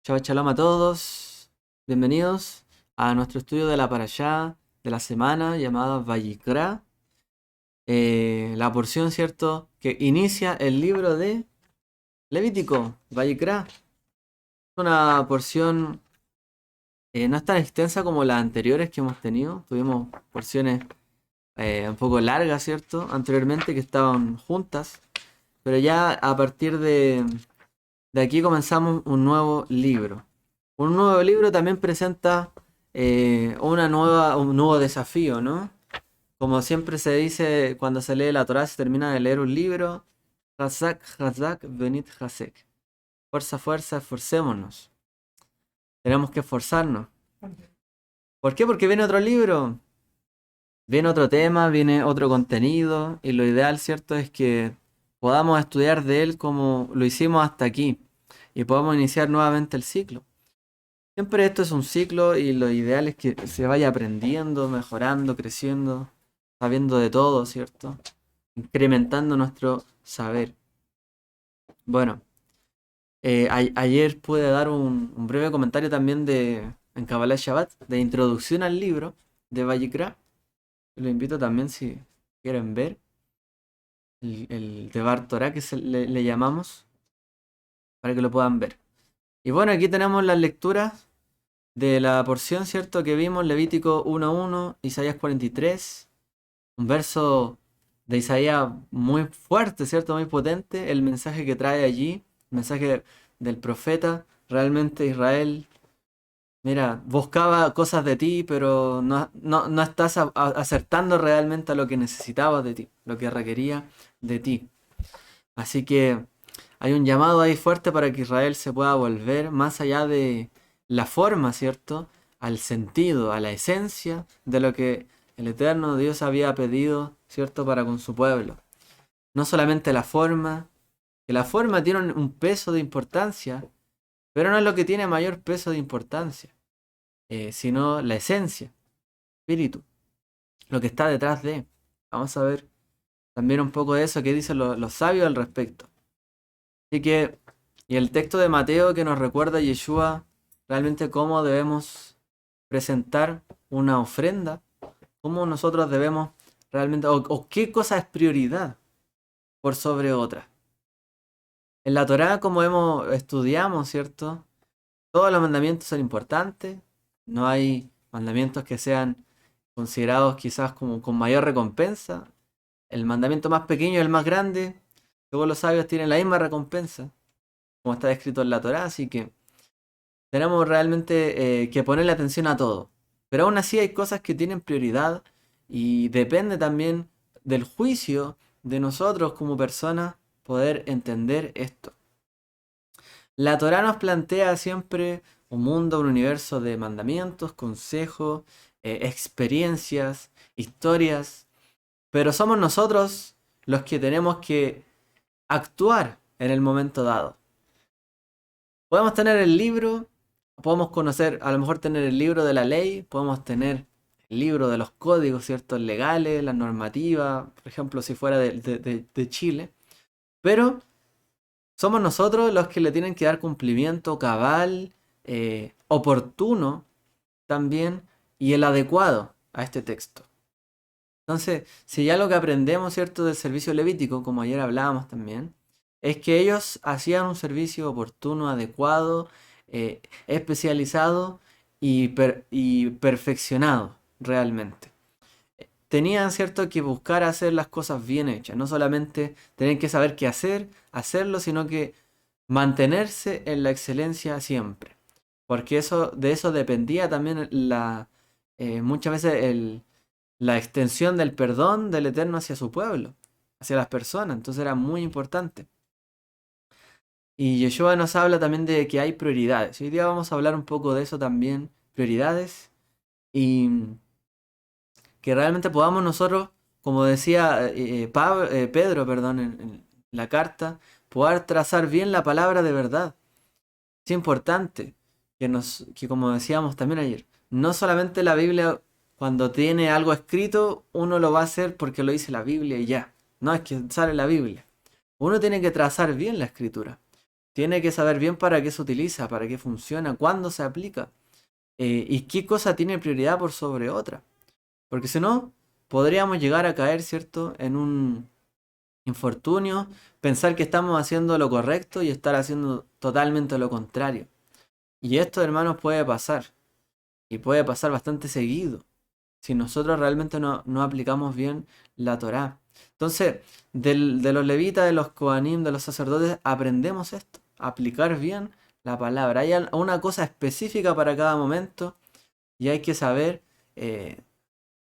Shabbat Shalom a todos, bienvenidos a nuestro estudio de la Parashá de la semana llamada Vayikra, la porción, ¿cierto?, que inicia el libro de Levítico. Vayikra es una porción no es tan extensa como las anteriores que hemos tenido. Tuvimos porciones un poco largas, ¿cierto?, anteriormente, que estaban juntas, pero ya a partir de aquí comenzamos un nuevo libro. Un nuevo libro también presenta un nuevo desafío, ¿no? Como siempre se dice cuando se lee la Torá, se termina de leer un libro. Hazak, Hazak, Benit Hasek. Fuerza, fuerza, esforcémonos. Tenemos que esforzarnos. ¿Por qué? Porque viene otro libro, viene otro tema, viene otro contenido. Y lo ideal, ¿cierto?, es que podamos estudiar de él como lo hicimos hasta aquí. Y podamos iniciar nuevamente el ciclo. Siempre esto es un ciclo y lo ideal es que se vaya aprendiendo, mejorando, creciendo, sabiendo de todo, ¿cierto? Incrementando nuestro saber. Bueno, ayer pude dar un breve comentario también en Kabbalah Shabbat, de introducción al libro de Vayikra. Lo invito también si quieren ver el Devar Torah que le llamamos, para que lo puedan ver. Y bueno, aquí tenemos las lecturas de la porción, ¿cierto?, que vimos, Levítico 1:1, Isaías 43, un verso de Isaías muy fuerte, ¿cierto?, muy potente, el mensaje que trae allí, el mensaje del profeta. Realmente Israel, mira, buscaba cosas de ti, pero no estás acertando realmente a lo que necesitabas de ti, lo que requería de ti. Así que hay un llamado ahí fuerte para que Israel se pueda volver más allá de la forma, ¿cierto?, al sentido, a la esencia de lo que el eterno Dios había pedido, ¿cierto?, para con su pueblo. No solamente la forma, que la forma tiene un peso de importancia, pero no es lo que tiene mayor peso de importancia, sino la esencia, espíritu, lo que está detrás de. Vamos a ver también un poco de eso que dicen los sabios al respecto. Así que, y el texto de Mateo que nos recuerda a Yeshua realmente cómo debemos presentar una ofrenda, cómo nosotros debemos realmente, o qué cosa es prioridad por sobre otra. En la Torá, como estudiamos, ¿cierto?, todos los mandamientos son importantes, no hay mandamientos que sean considerados quizás como con mayor recompensa. El mandamiento más pequeño y el más grande, todos los sabios tienen la misma recompensa, como está escrito en la Torá, así que tenemos realmente que ponerle atención a todo. Pero aún así hay cosas que tienen prioridad y depende también del juicio de nosotros como personas poder entender esto. La Torá nos plantea siempre un mundo, un universo de mandamientos, consejos, experiencias, historias, pero somos nosotros los que tenemos que actuar en el momento dado. Podemos tener el libro, podemos conocer, a lo mejor tener el libro de la ley, podemos tener el libro de los códigos, ¿cierto?, legales, la normativa, por ejemplo, si fuera de Chile, pero somos nosotros los que le tienen que dar cumplimiento cabal, oportuno también, y el adecuado a este texto. Entonces, si ya lo que aprendemos, ¿cierto?, del servicio levítico, como ayer hablábamos también, es que ellos hacían un servicio oportuno, adecuado, especializado y perfeccionado realmente. Tenían, ¿cierto?, que buscar hacer las cosas bien hechas, no solamente tener que saber qué hacer, hacerlo, sino que mantenerse en la excelencia siempre. Porque de eso dependía también muchas veces la extensión del perdón del Eterno hacia su pueblo, hacia las personas. Entonces era muy importante. Y Yeshua nos habla también de que hay prioridades. Hoy día vamos a hablar un poco de eso también, prioridades, y que realmente podamos nosotros, como decía Pedro, perdón, en la carta, poder trazar bien la palabra de verdad. Es importante que como decíamos también ayer, no solamente la Biblia, cuando tiene algo escrito, uno lo va a hacer porque lo dice la Biblia y ya. No es que sale la Biblia. Uno tiene que trazar bien la escritura. tiene que saber bien para qué se utiliza, para qué funciona, cuándo se aplica, y qué cosa tiene prioridad por sobre otra. Porque si no, podríamos llegar a caer, ¿cierto?, en un infortunio, pensar que estamos haciendo lo correcto y estar haciendo totalmente lo contrario. Y esto, hermanos, puede pasar. Y puede pasar bastante seguido. Si nosotros realmente no aplicamos bien la Torá. Entonces, de los levitas, de los Kohanim, de los sacerdotes, aprendemos esto. Aplicar bien la palabra. Hay una cosa específica para cada momento. Y hay que saber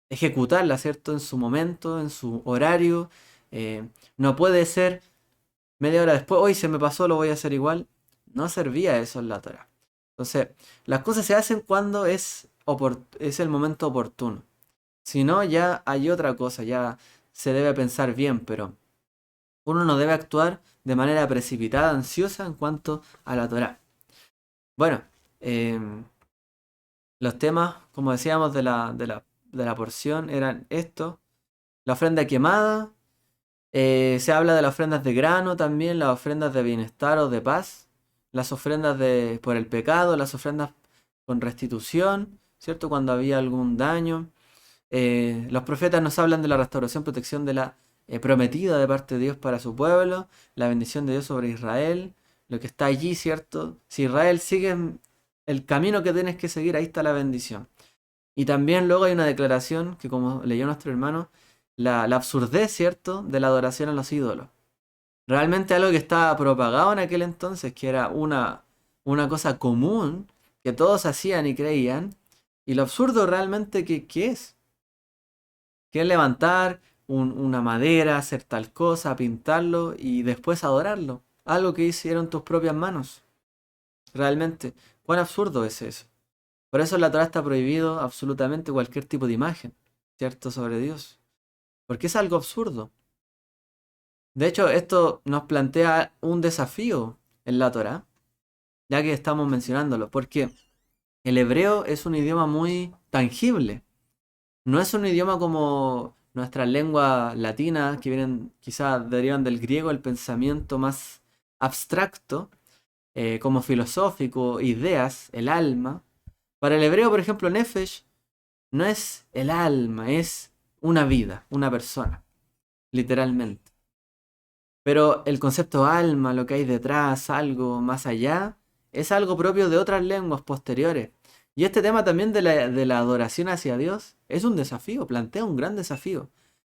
ejecutarla, ¿cierto? En su momento, en su horario. No puede ser media hora después, hoy se me pasó, lo voy a hacer igual. No servía eso en la Torah. Entonces, las cosas se hacen cuando es el momento oportuno. Si no, ya hay otra cosa, ya se debe pensar bien, pero uno no debe actuar de manera precipitada, ansiosa en cuanto a la Torah. Bueno, los temas, como decíamos, de la porción eran estos. La ofrenda quemada. Se habla de las ofrendas de grano también, las ofrendas de bienestar o de paz, las ofrendas por el pecado, las ofrendas con restitución, ¿cierto? Cuando había algún daño. Los profetas nos hablan de la restauración, protección de la prometida de parte de Dios para su pueblo, la bendición de Dios sobre Israel, lo que está allí, ¿cierto? Si Israel sigue el camino que tienes que seguir, ahí está la bendición. Y también luego hay una declaración que, como leyó nuestro hermano, la absurdez, ¿cierto?, de la adoración a los ídolos. Realmente algo que estaba propagado en aquel entonces, que era una cosa común, que todos hacían y creían. Y lo absurdo realmente que es. Que es levantar una madera, hacer tal cosa, pintarlo y después adorarlo. Algo que hicieron tus propias manos. Realmente, ¿cuán absurdo es eso? Por eso en la Torah está prohibido absolutamente cualquier tipo de imagen, ¿cierto?, sobre Dios. Porque es algo absurdo. De hecho, esto nos plantea un desafío en la Torah, ya que estamos mencionándolo, porque el hebreo es un idioma muy tangible. No es un idioma como nuestras lenguas latinas, que vienen, quizás derivan del griego, el pensamiento más abstracto, como filosófico, ideas, el alma. Para el hebreo, por ejemplo, nefesh no es el alma, es una vida, una persona, literalmente. Pero el concepto alma, lo que hay detrás, algo más allá, es algo propio de otras lenguas posteriores. Y este tema también de la adoración hacia Dios es un desafío, plantea un gran desafío.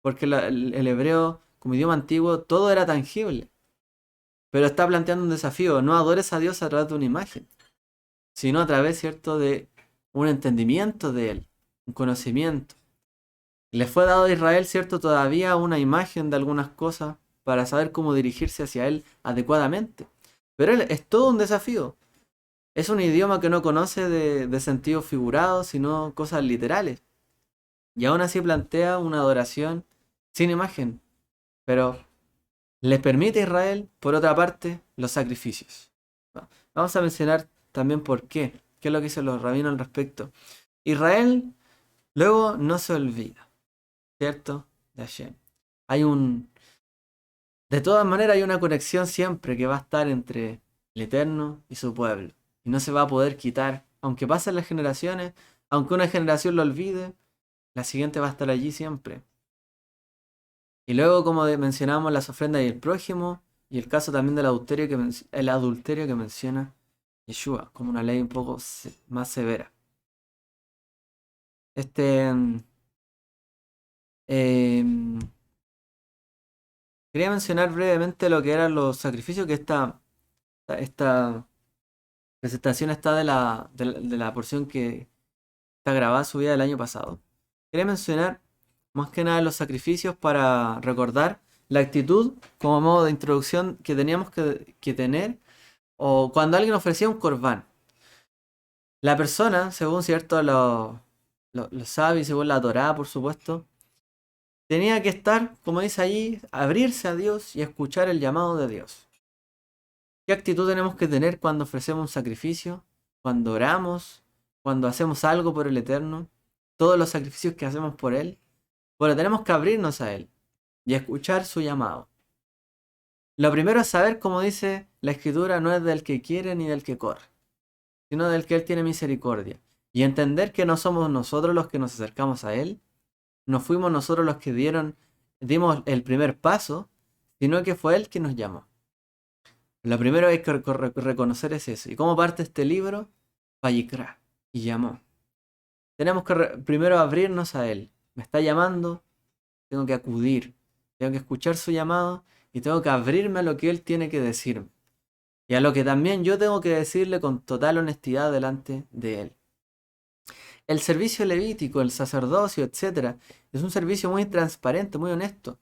Porque el hebreo, como idioma antiguo, todo era tangible. Pero está planteando un desafío, no adores a Dios a través de una imagen, sino a través, ¿cierto?, de un entendimiento de Él, un conocimiento. Le fue dado a Israel, ¿cierto?, todavía una imagen de algunas cosas para saber cómo dirigirse hacia Él adecuadamente. Pero él es todo un desafío. Es un idioma que no conoce de sentido figurado, sino cosas literales. Y aún así plantea una adoración sin imagen. Pero les permite a Israel, por otra parte, los sacrificios. Vamos a mencionar también por qué. ¿Qué es lo que dicen los rabinos al respecto? Israel luego no se olvida, ¿cierto?, de Hashem. Hay un... De todas maneras hay una conexión siempre que va a estar entre el Eterno y su pueblo. Y no se va a poder quitar. Aunque pasen las generaciones, aunque una generación lo olvide, la siguiente va a estar allí siempre. Y luego, como mencionamos, las ofrendas y el prójimo, y el caso también del adulterio el adulterio que menciona Yeshua, como una ley un poco más severa. Este... em, Quería mencionar brevemente lo que eran los sacrificios, que esta presentación está de la porción que está grabada, subida del año pasado. Quería mencionar más que nada los sacrificios para recordar la actitud como modo de introducción que teníamos que tener o cuando alguien ofrecía un corbán. La persona, según cierto los sabios, según la Torá, por supuesto, tenía que estar, como dice allí, abrirse a Dios y escuchar el llamado de Dios. ¿Qué actitud tenemos que tener cuando ofrecemos un sacrificio? Cuando oramos, cuando hacemos algo por el Eterno, todos los sacrificios que hacemos por Él. Bueno, tenemos que abrirnos a Él y escuchar su llamado. Lo primero es saber, como dice la Escritura, no es del que quiere ni del que corre, sino del que Él tiene misericordia. Y entender que no somos nosotros los que nos acercamos a Él, no fuimos nosotros los que dimos el primer paso, sino que fue Él quien nos llamó. Lo primero que hay que reconocer es eso. ¿Y cómo parte este libro? Vayikra, y llamó. Tenemos que primero abrirnos a Él. Me está llamando, tengo que acudir, tengo que escuchar su llamado y tengo que abrirme a lo que Él tiene que decirme. Y a lo que también yo tengo que decirle con total honestidad delante de Él. El servicio levítico, el sacerdocio, etcétera, es un servicio muy transparente, muy honesto.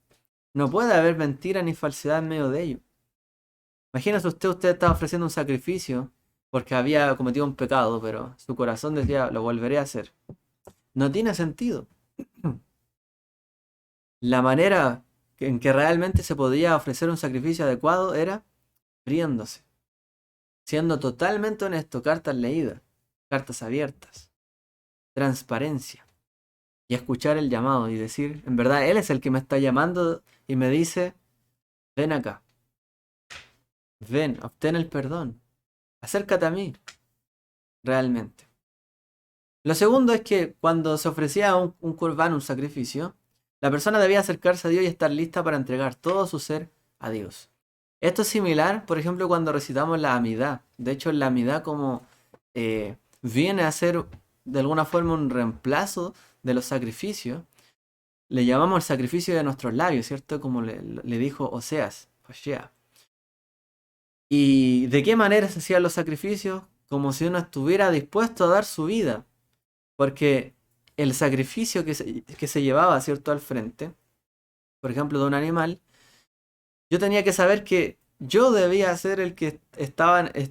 No puede haber mentira ni falsedad en medio de ello. Imagínese usted estaba ofreciendo un sacrificio porque había cometido un pecado, pero su corazón decía, lo volveré a hacer. No tiene sentido. La manera en que realmente se podía ofrecer un sacrificio adecuado era abriéndose, siendo totalmente honesto, cartas leídas, cartas abiertas, transparencia, y escuchar el llamado y decir, en verdad, Él es el que me está llamando y me dice, ven acá, ven, obtén el perdón, acércate a mí, realmente. Lo segundo es que cuando se ofrecía un curbán, un sacrificio, la persona debía acercarse a Dios y estar lista para entregar todo su ser a Dios. Esto es similar, por ejemplo, cuando recitamos la Amidá. De hecho, la Amidá como viene a ser de alguna forma un reemplazo de los sacrificios. Le llamamos el sacrificio de nuestros labios, ¿cierto? Como le dijo Oseas, Hoshea. ¿Y de qué manera se hacían los sacrificios? Como si uno estuviera dispuesto a dar su vida. Porque el sacrificio que se llevaba, ¿cierto?, al frente, por ejemplo, de un animal, yo tenía que saber que yo debía ser el que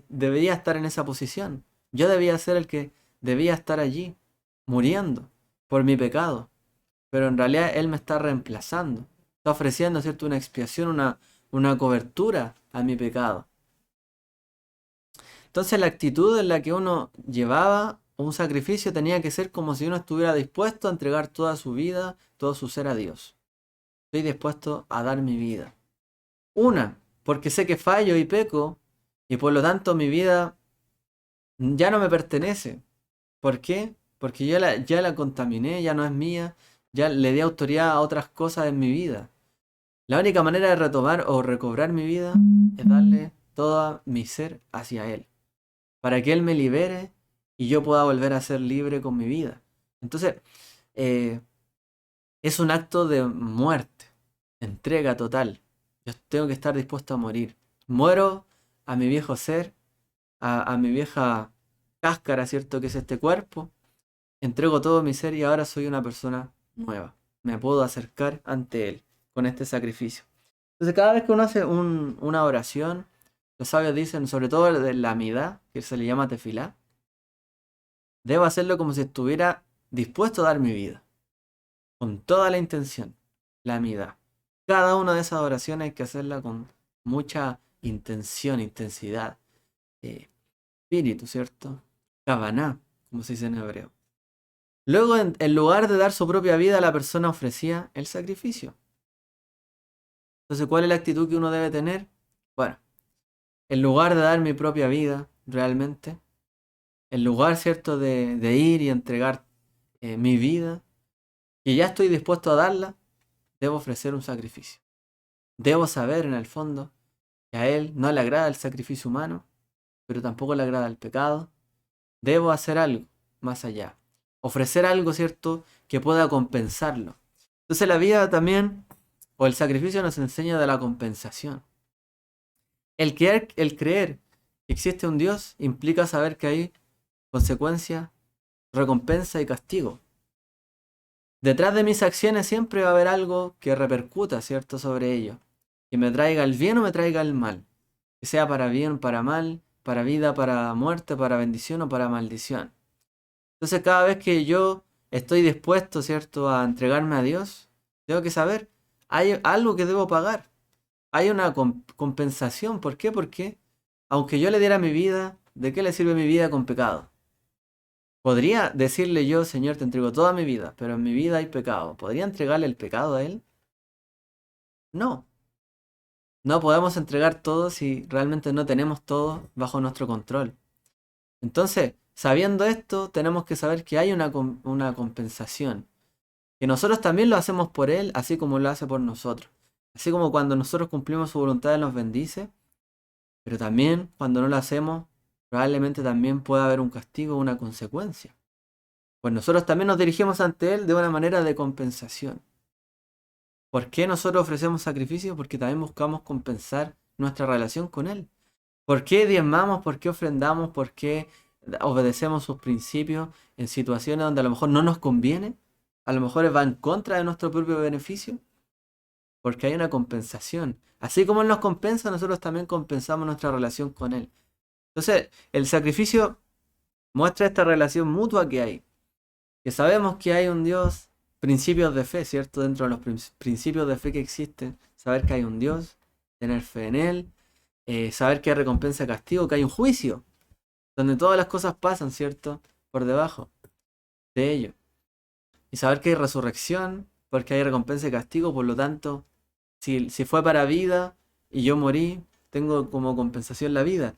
debía estar en esa posición. Yo debía ser el que debía estar allí, muriendo por mi pecado. Pero en realidad Él me está reemplazando. Está ofreciendo, ¿cierto?, una expiación, una cobertura a mi pecado. Entonces la actitud en la que uno llevaba un sacrificio tenía que ser como si uno estuviera dispuesto a entregar toda su vida, todo su ser a Dios. Estoy dispuesto a dar mi vida. Una, porque sé que fallo y peco y por lo tanto mi vida ya no me pertenece. ¿Por qué? Porque ya la contaminé, ya no es mía, ya le di autoridad a otras cosas en mi vida. La única manera de retomar o recobrar mi vida es darle todo mi ser hacia Él, para que Él me libere y yo pueda volver a ser libre con mi vida. Entonces, es un acto de muerte, entrega total. Yo tengo que estar dispuesto a morir. Muero a mi viejo ser, a mi vieja cáscara, ¿cierto? Que es este cuerpo. Entrego todo mi ser y ahora soy una persona nueva. Me puedo acercar ante Él con este sacrificio. Entonces, cada vez que uno hace una oración, los sabios dicen, sobre todo de la amidad, que se le llama tefilá, debo hacerlo como si estuviera dispuesto a dar mi vida, con toda la intención, la amidad. Cada una de esas oraciones hay que hacerla con mucha intención, intensidad, espíritu, ¿cierto? Kavaná, como se dice en hebreo. Luego, en lugar de dar su propia vida, la persona ofrecía el sacrificio. Entonces, ¿cuál es la actitud que uno debe tener? Bueno, en lugar de dar mi propia vida, realmente, en lugar, ¿cierto?, de ir y entregar mi vida, y ya estoy dispuesto a darla, debo ofrecer un sacrificio. Debo saber, en el fondo, que a Él no le agrada el sacrificio humano, pero tampoco le agrada el pecado. Debo hacer algo más allá. Ofrecer algo, ¿cierto?, que pueda compensarlo. Entonces la vida también, o el sacrificio nos enseña de la compensación. El creer que existe un Dios implica saber que hay consecuencia, recompensa y castigo. Detrás de mis acciones siempre va a haber algo que repercuta, ¿cierto?, sobre ello. Que me traiga el bien o me traiga el mal. Que sea para bien, para mal, para vida, para muerte, para bendición o para maldición. Entonces cada vez que yo estoy dispuesto, ¿cierto?, a entregarme a Dios, tengo que saber, hay algo que debo pagar. Hay una compensación. ¿Por qué? Porque aunque yo le diera mi vida, ¿de qué le sirve mi vida con pecado? Podría decirle yo, Señor, te entrego toda mi vida, pero en mi vida hay pecado. ¿Podría entregarle el pecado a Él? No. No podemos entregar todo si realmente no tenemos todo bajo nuestro control. Entonces, sabiendo esto, tenemos que saber que hay una compensación. Que nosotros también lo hacemos por Él, así como lo hace por nosotros. Así como cuando nosotros cumplimos su voluntad, Él nos bendice, pero también cuando no lo hacemos, probablemente también pueda haber un castigo, una consecuencia. Pues nosotros también nos dirigimos ante Él de una manera de compensación. ¿Por qué nosotros ofrecemos sacrificios? Porque también buscamos compensar nuestra relación con Él. ¿Por qué diezmamos? ¿Por qué ofrendamos? ¿Por qué obedecemos sus principios en situaciones donde a lo mejor no nos conviene? A lo mejor va en contra de nuestro propio beneficio. Porque hay una compensación. Así como Él nos compensa, nosotros también compensamos nuestra relación con Él. Entonces, el sacrificio muestra esta relación mutua que hay. Que sabemos que hay un Dios, principios de fe, ¿cierto? Dentro de los principios de fe que existen, saber que hay un Dios, tener fe en Él, saber que hay recompensa y castigo, que hay un juicio, donde todas las cosas pasan, ¿cierto? Por debajo de ello. Y saber que hay resurrección, porque hay recompensa y castigo, por lo tanto, si fue para vida y yo morí, tengo como compensación la vida,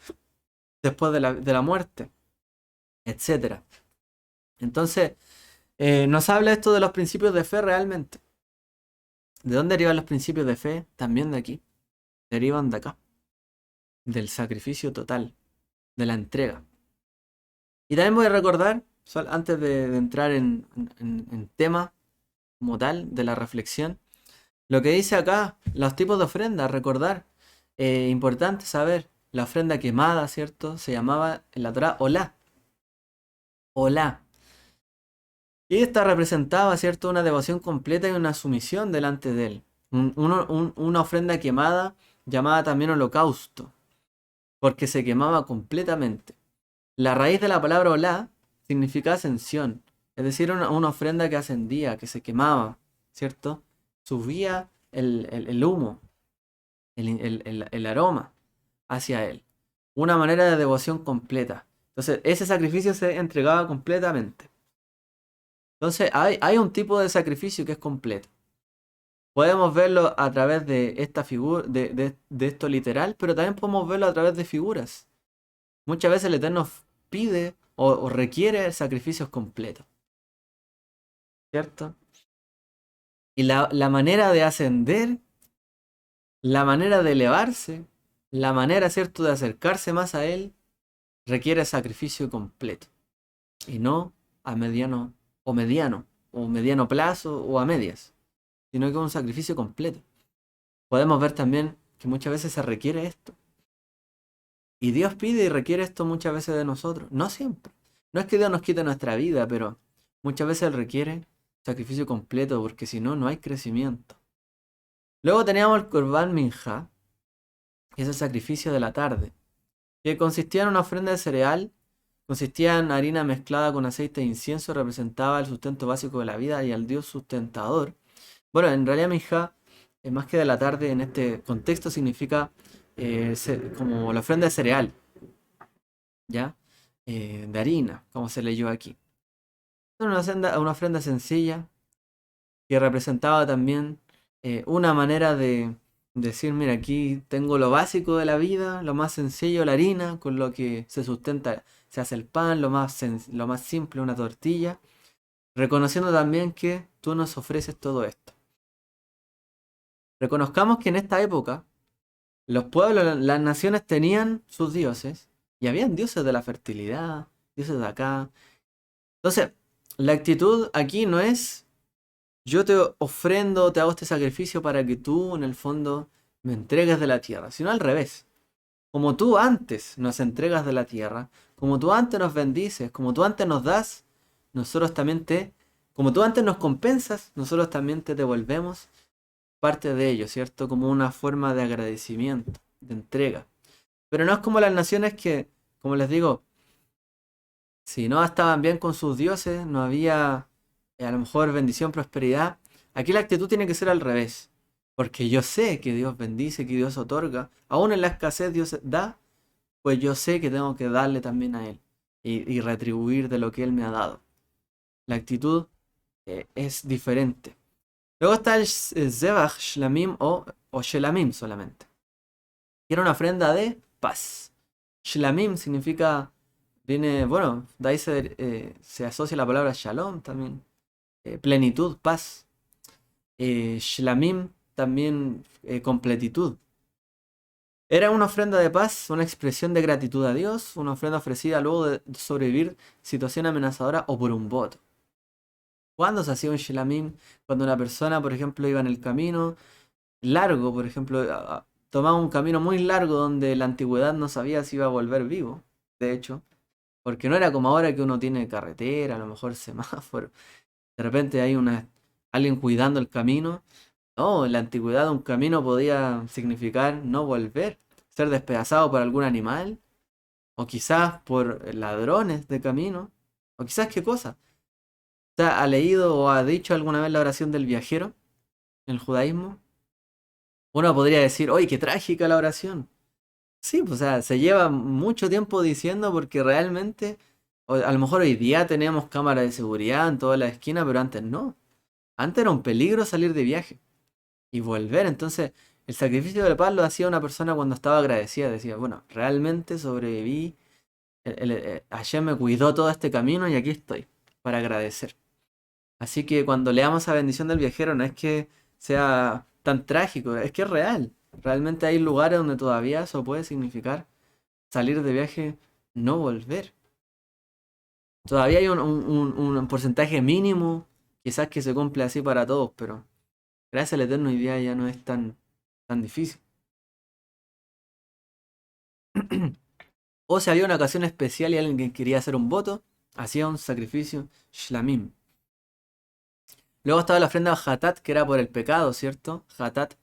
después de la muerte, etcétera. Entonces, nos habla esto de los principios de fe realmente. ¿De dónde derivan los principios de fe? También de aquí. Derivan de acá. Del sacrificio total. De la entrega. Y también voy a recordar, antes de entrar en tema como tal, de la reflexión, lo que dice acá, los tipos de ofrenda, recordar. Importante saber, la ofrenda quemada, ¿cierto? Se llamaba en la Torá Olá. Olá. Y esta representaba, ¿cierto?, una devoción completa y una sumisión delante de él. Una ofrenda quemada, llamada también holocausto, porque se quemaba completamente. La raíz de la palabra olá significa ascensión, es decir, una ofrenda que ascendía, que se quemaba, ¿cierto? Subía el humo, el aroma hacia él. Una manera de devoción completa. Entonces, ese sacrificio se entregaba completamente. Entonces, hay un tipo de sacrificio que es completo. Podemos verlo a través de esta figura, de esto literal, pero también podemos verlo a través de figuras. Muchas veces el Eterno pide o requiere sacrificios completos, ¿cierto? Y la manera de ascender, la manera de elevarse, la manera, ¿cierto?, de acercarse más a Él, requiere sacrificio completo. Y no a o mediano plazo, o a medias, sino que un sacrificio completo. Podemos ver también que muchas veces se requiere esto. Y Dios pide y requiere esto muchas veces de nosotros. No siempre. No es que Dios nos quite nuestra vida, pero muchas veces Él requiere sacrificio completo, porque si no, no hay crecimiento. Luego teníamos el Korban Minja, que es el sacrificio de la tarde, que consistía en una ofrenda de cereal, consistía en harina mezclada con aceite de incienso, representaba el sustento básico de la vida y al Dios sustentador. Bueno, en realidad Minja, más que de la tarde en este contexto, significa como la ofrenda de cereal, ¿ya? De harina, como se leyó aquí. Era una ofrenda sencilla que representaba también una manera de decir, mira, aquí tengo lo básico de la vida, lo más sencillo, la harina, con lo que se sustenta, se hace el pan, lo más simple, una tortilla, reconociendo también que tú nos ofreces todo esto. Reconozcamos que en esta época los pueblos, las naciones tenían sus dioses y habían dioses de la fertilidad, dioses de acá. Entonces, la actitud aquí no es yo te ofrendo, te hago este sacrificio para que tú en el fondo me entregues de la tierra, sino al revés. Como tú antes nos entregas de la tierra, como tú antes nos bendices, como tú antes nos das, nosotros también como tú antes nos compensas, nosotros también te devolvemos parte de ello, ¿cierto? Como una forma de agradecimiento, de entrega. Pero no es como las naciones que, como les digo, si no estaban bien con sus dioses, no había a lo mejor bendición, prosperidad. Aquí la actitud tiene que ser al revés. Porque yo sé que Dios bendice, que Dios otorga. Aún en la escasez Dios da, pues yo sé que tengo que darle también a Él. Y retribuir de lo que Él me ha dado. La actitud es diferente. Luego está el Zebach Shlamim o Shelamim solamente. Y era una ofrenda de paz. Shlamim significa, viene, bueno, de ahí se asocia la palabra shalom también, plenitud, paz. Shlamim también completitud. Era una ofrenda de paz, una expresión de gratitud a Dios, una ofrenda ofrecida luego de sobrevivir situación amenazadora o por un voto. ¿Cuándo se hacía un shlamim? Cuando una persona, por ejemplo, iba en el camino largo, por ejemplo, tomaba un camino muy largo donde la antigüedad no sabía si iba a volver vivo, de hecho, porque no era como ahora que uno tiene carretera, a lo mejor semáforo, de repente hay alguien cuidando el camino. No, en la antigüedad un camino podía significar no volver, ser despedazado por algún animal, o quizás por ladrones de camino, o quizás qué cosa. ¿Usted ha leído o ha dicho alguna vez la oración del viajero en el judaísmo? Uno podría decir, ¡oye, qué trágica la oración! Sí, pues, o sea, se lleva mucho tiempo diciendo porque realmente, a lo mejor hoy día tenemos cámaras de seguridad en toda la esquina, pero antes no. Antes era un peligro salir de viaje y volver. Entonces, el sacrificio de la paz lo hacía una persona cuando estaba agradecida. Decía, bueno, realmente sobreviví. Hashem me cuidó todo este camino y aquí estoy para agradecer. Así que cuando leamos a bendición del viajero, no es que sea tan trágico, es que es real. Realmente hay lugares donde todavía eso puede significar salir de viaje, no volver. Todavía hay un porcentaje mínimo, quizás que se cumple así para todos, pero gracias al Eterno hoy día ya no es tan difícil. O si había una ocasión especial y alguien que quería hacer un voto, hacía un sacrificio shlamim. Luego estaba la ofrenda hatat, que era por el pecado, ¿cierto? Hatat,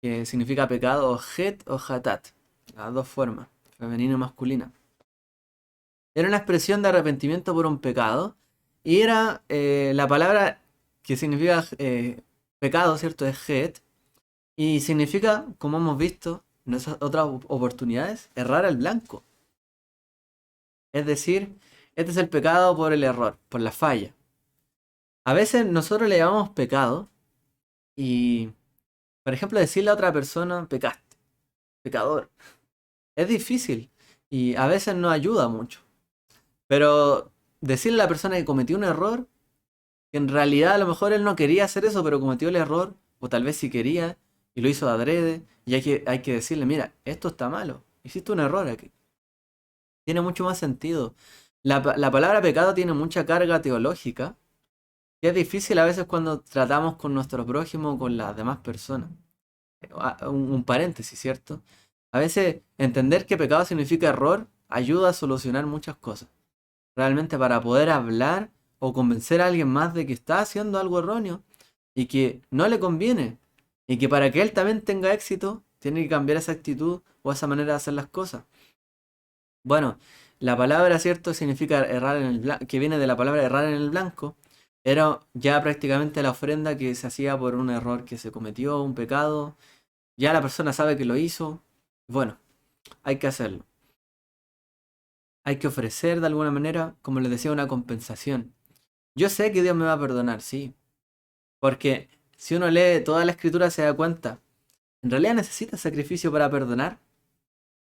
que significa pecado, o het o hatat. Las dos formas, femenina y masculina. Era una expresión de arrepentimiento por un pecado. Y era la palabra que significa pecado, ¿cierto? Es het. Y significa, como hemos visto en esas otras oportunidades, errar al blanco. Es decir, este es el pecado por el error, por la falla. A veces nosotros le llamamos pecado y, por ejemplo, decirle a otra persona, pecaste, pecador, es difícil y a veces no ayuda mucho. Pero decirle a la persona que cometió un error, que en realidad a lo mejor él no quería hacer eso, pero cometió el error, o tal vez sí quería y lo hizo de adrede, y hay que decirle, mira, esto está malo, hiciste un error aquí. Tiene mucho más sentido. La palabra pecado tiene mucha carga teológica, que es difícil a veces cuando tratamos con nuestro prójimo o con las demás personas. Un paréntesis, ¿cierto? A veces entender que pecado significa error ayuda a solucionar muchas cosas. Realmente para poder hablar o convencer a alguien más de que está haciendo algo erróneo y que no le conviene. Y que para que él también tenga éxito, tiene que cambiar esa actitud o esa manera de hacer las cosas. Bueno, la palabra, ¿cierto? Significa errar en el blanco, que viene de la palabra errar en el blanco. Era ya prácticamente la ofrenda que se hacía por un error que se cometió, un pecado. Ya la persona sabe que lo hizo. Bueno, hay que hacerlo. Hay que ofrecer de alguna manera, como les decía, una compensación. Yo sé que Dios me va a perdonar, sí. Porque si uno lee toda la escritura se da cuenta. ¿En realidad necesita sacrificio para perdonar?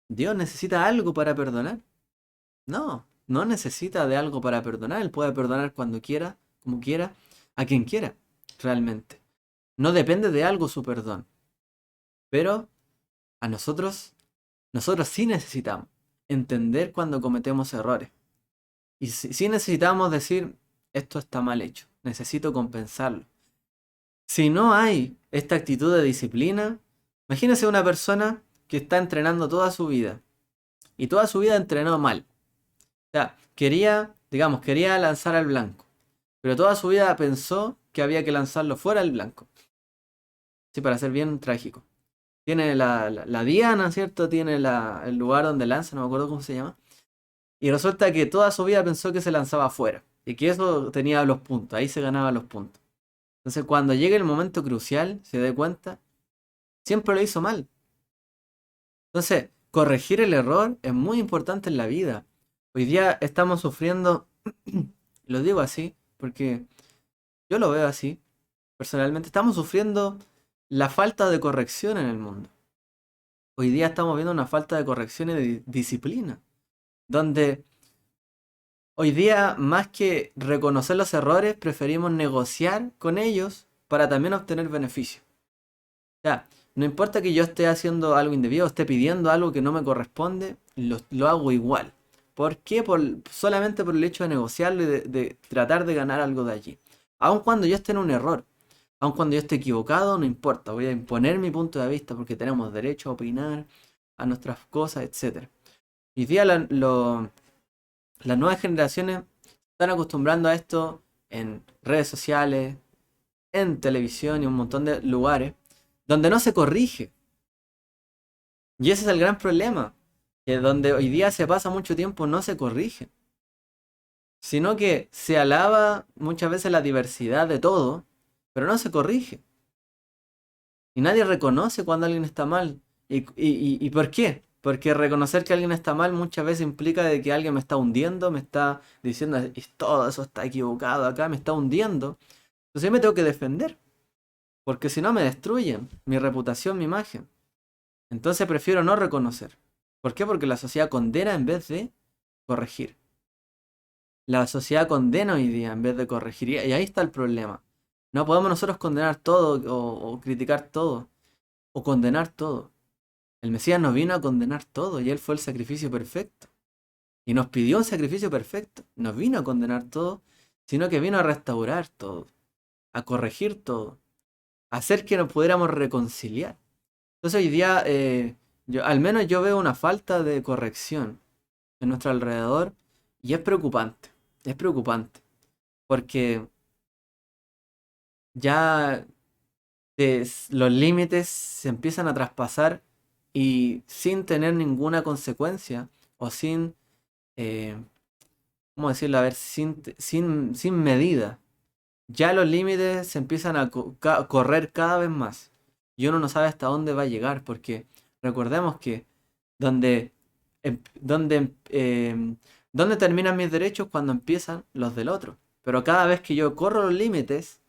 ¿Dios necesita algo para perdonar? No, no necesita de algo para perdonar. Él puede perdonar cuando quiera, como quiera, a quien quiera, realmente. No depende de algo su perdón. Pero a nosotros sí necesitamos entender cuando cometemos errores. Y sí necesitamos decir, esto está mal hecho, necesito compensarlo. Si no hay esta actitud de disciplina, imagínese una persona que está entrenando toda su vida y toda su vida entrenó mal. O sea, quería lanzar al blanco, pero toda su vida pensó que había que lanzarlo fuera del blanco. Sí, para ser bien trágico. Tiene la diana, ¿cierto? Tiene el lugar donde lanza, no me acuerdo cómo se llama. Y resulta que toda su vida pensó que se lanzaba afuera. Y que eso tenía los puntos, ahí se ganaban los puntos. Entonces cuando llegue el momento crucial, se dé cuenta, siempre lo hizo mal. Entonces, corregir el error es muy importante en la vida. Hoy día estamos sufriendo, lo digo así, porque yo lo veo así, personalmente, estamos sufriendo la falta de corrección en el mundo. hoy día estamos viendo una falta de corrección y de disciplina, donde hoy día, más que reconocer los errores, preferimos negociar con ellos para también obtener beneficios. O sea, no importa que yo esté haciendo algo indebido, esté pidiendo algo que no me corresponde, lo hago igual. ¿Por qué? Solamente por el hecho de negociarlo y de tratar de ganar algo de allí. Aun cuando yo esté en un error, aun cuando yo esté equivocado, no importa, voy a imponer mi punto de vista porque tenemos derecho a opinar, a nuestras cosas, etcétera. Hoy día las nuevas generaciones están acostumbrando a esto en redes sociales, en televisión y un montón de lugares donde no se corrige. Y ese es el gran problema, que donde hoy día se pasa mucho tiempo no se corrige, sino que se alaba muchas veces la diversidad de todo, pero no se corrige. Y nadie reconoce cuando alguien está mal. ¿Y por qué? Porque reconocer que alguien está mal muchas veces implica de que alguien me está hundiendo, me está diciendo: todo eso está equivocado acá, me está hundiendo". Entonces yo me tengo que defender, porque si no me destruyen mi reputación, mi imagen. Entonces prefiero no reconocer. ¿Por qué? Porque la sociedad condena en vez de corregir. La sociedad condena hoy día en vez de corregir. Y ahí está el problema. No podemos nosotros condenar todo o criticar todo o condenar todo. El Mesías nos vino a condenar todo y Él fue el sacrificio perfecto. Y nos pidió un sacrificio perfecto. Nos vino a condenar todo, sino que vino a restaurar todo, a corregir todo, a hacer que nos pudiéramos reconciliar. Entonces hoy día, al menos yo veo una falta de corrección en nuestro alrededor y es preocupante. Es preocupante. Porque ya los límites se empiezan a traspasar y sin tener ninguna consecuencia o sin, eh, ¿cómo decirlo? A ver, sin medida. Ya los límites se empiezan a correr cada vez más y uno no sabe hasta dónde va a llegar, porque recordemos que donde, donde terminan mis derechos cuando empiezan los del otro. Pero cada vez que yo corro los límites,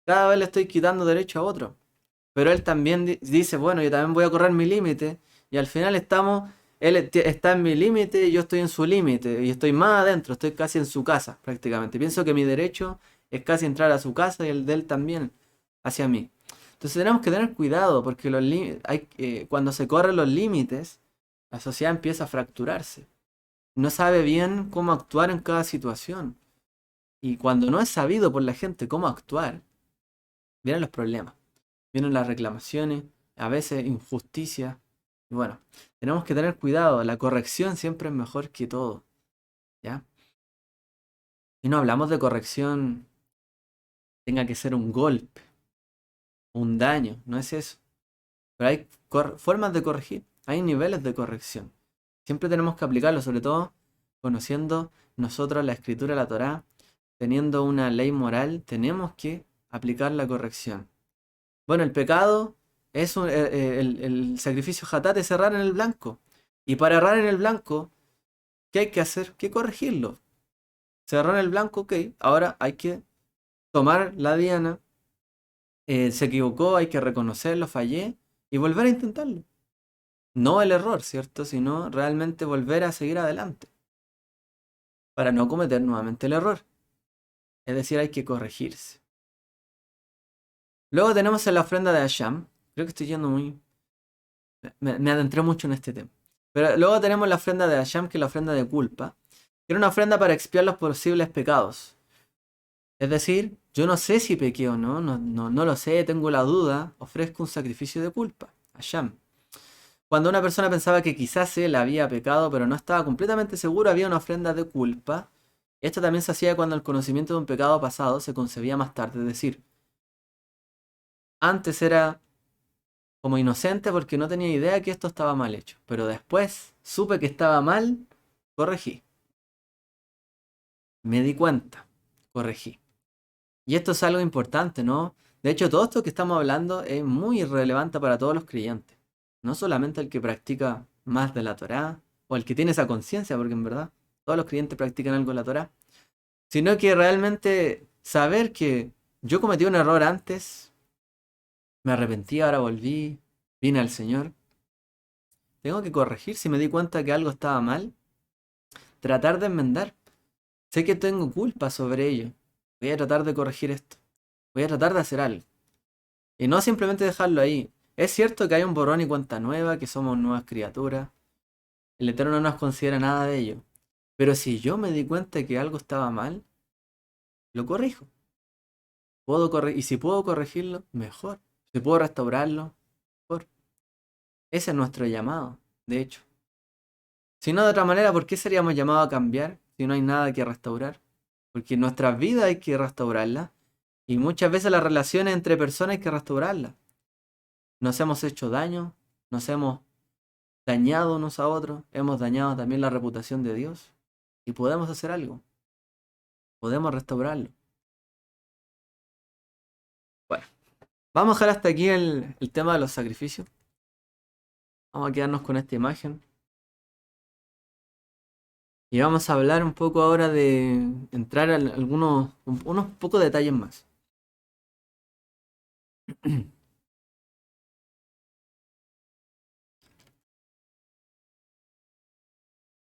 cada vez le estoy quitando derecho a otro. Pero él también dice: bueno, yo también voy a correr mi límite, y al final él está en mi límite y yo estoy en su límite, y estoy más adentro, estoy casi en su casa prácticamente. Pienso que mi derecho es casi entrar a su casa y el de él también hacia mí. Entonces tenemos que tener cuidado porque cuando se corren los límites, la sociedad empieza a fracturarse. No sabe bien cómo actuar en cada situación. Y cuando no es sabido por la gente cómo actuar, vienen los problemas, vienen las reclamaciones, a veces injusticia. Y bueno, tenemos que tener cuidado, la corrección siempre es mejor que todo, ¿ya? Y no hablamos de corrección, tenga que ser un golpe, un daño, no es eso. Pero hay formas de corregir, hay niveles de corrección. Siempre tenemos que aplicarlo, sobre todo conociendo nosotros la escritura, la Torá, teniendo una ley moral, tenemos que aplicar la corrección. Bueno, el pecado es el sacrificio hatat es errar en el blanco. Y para errar en el blanco, ¿qué hay que hacer? Que corregirlo. Se erró en el blanco, ok. Ahora hay que tomar la diana. Se equivocó, hay que reconocerlo, fallé y volver a intentarlo. No el error, ¿cierto? Sino realmente volver a seguir adelante. Para no cometer nuevamente el error. Es decir, hay que corregirse. Luego tenemos la ofrenda de Hashem. Creo que estoy yendo muy... Me adentré mucho en este tema. Pero luego tenemos la ofrenda de Hashem, que es la ofrenda de culpa, que era una ofrenda para expiar los posibles pecados. Es decir, yo no sé si pequé o no, no lo sé, tengo la duda, ofrezco un sacrificio de culpa, Hashem. Cuando una persona pensaba que quizás él había pecado, pero no estaba completamente seguro, había una ofrenda de culpa. Esto también se hacía cuando el conocimiento de un pecado pasado se concebía más tarde, es decir, antes era como inocente porque no tenía idea que esto estaba mal hecho, pero después supe que estaba mal, corregí. Me di cuenta, corregí. Y esto es algo importante, ¿no? De hecho, todo esto que estamos hablando es muy relevante para todos los creyentes. No solamente el que practica más de la Torá, o el que tiene esa conciencia, porque en verdad todos los creyentes practican algo de la Torá, sino que realmente saber que yo cometí un error antes, me arrepentí, ahora volví, vine al Señor. Tengo que corregir si me di cuenta que algo estaba mal. Tratar de enmendar. Sé que tengo culpa sobre ello. Voy a tratar de corregir esto. Voy a tratar de hacer algo. Y no simplemente dejarlo ahí. Es cierto que hay un borrón y cuenta nueva, que somos nuevas criaturas. El Eterno no nos considera nada de ello. Pero si yo me di cuenta que algo estaba mal, lo corrijo. Y si puedo corregirlo, mejor. Si puedo restaurarlo, mejor. Ese es nuestro llamado, de hecho. Si no de otra manera, ¿por qué seríamos llamados a cambiar si no hay nada que restaurar? Porque nuestras vidas hay que restaurarlas. Y muchas veces las relaciones entre personas hay que restaurarlas. Nos hemos hecho daño, nos hemos dañado unos a otros, hemos dañado también la reputación de Dios. Y podemos hacer algo. Podemos restaurarlo. Bueno, vamos a dejar hasta aquí el tema de los sacrificios. Vamos a quedarnos con esta imagen. Y vamos a hablar un poco ahora de entrar en unos pocos detalles más.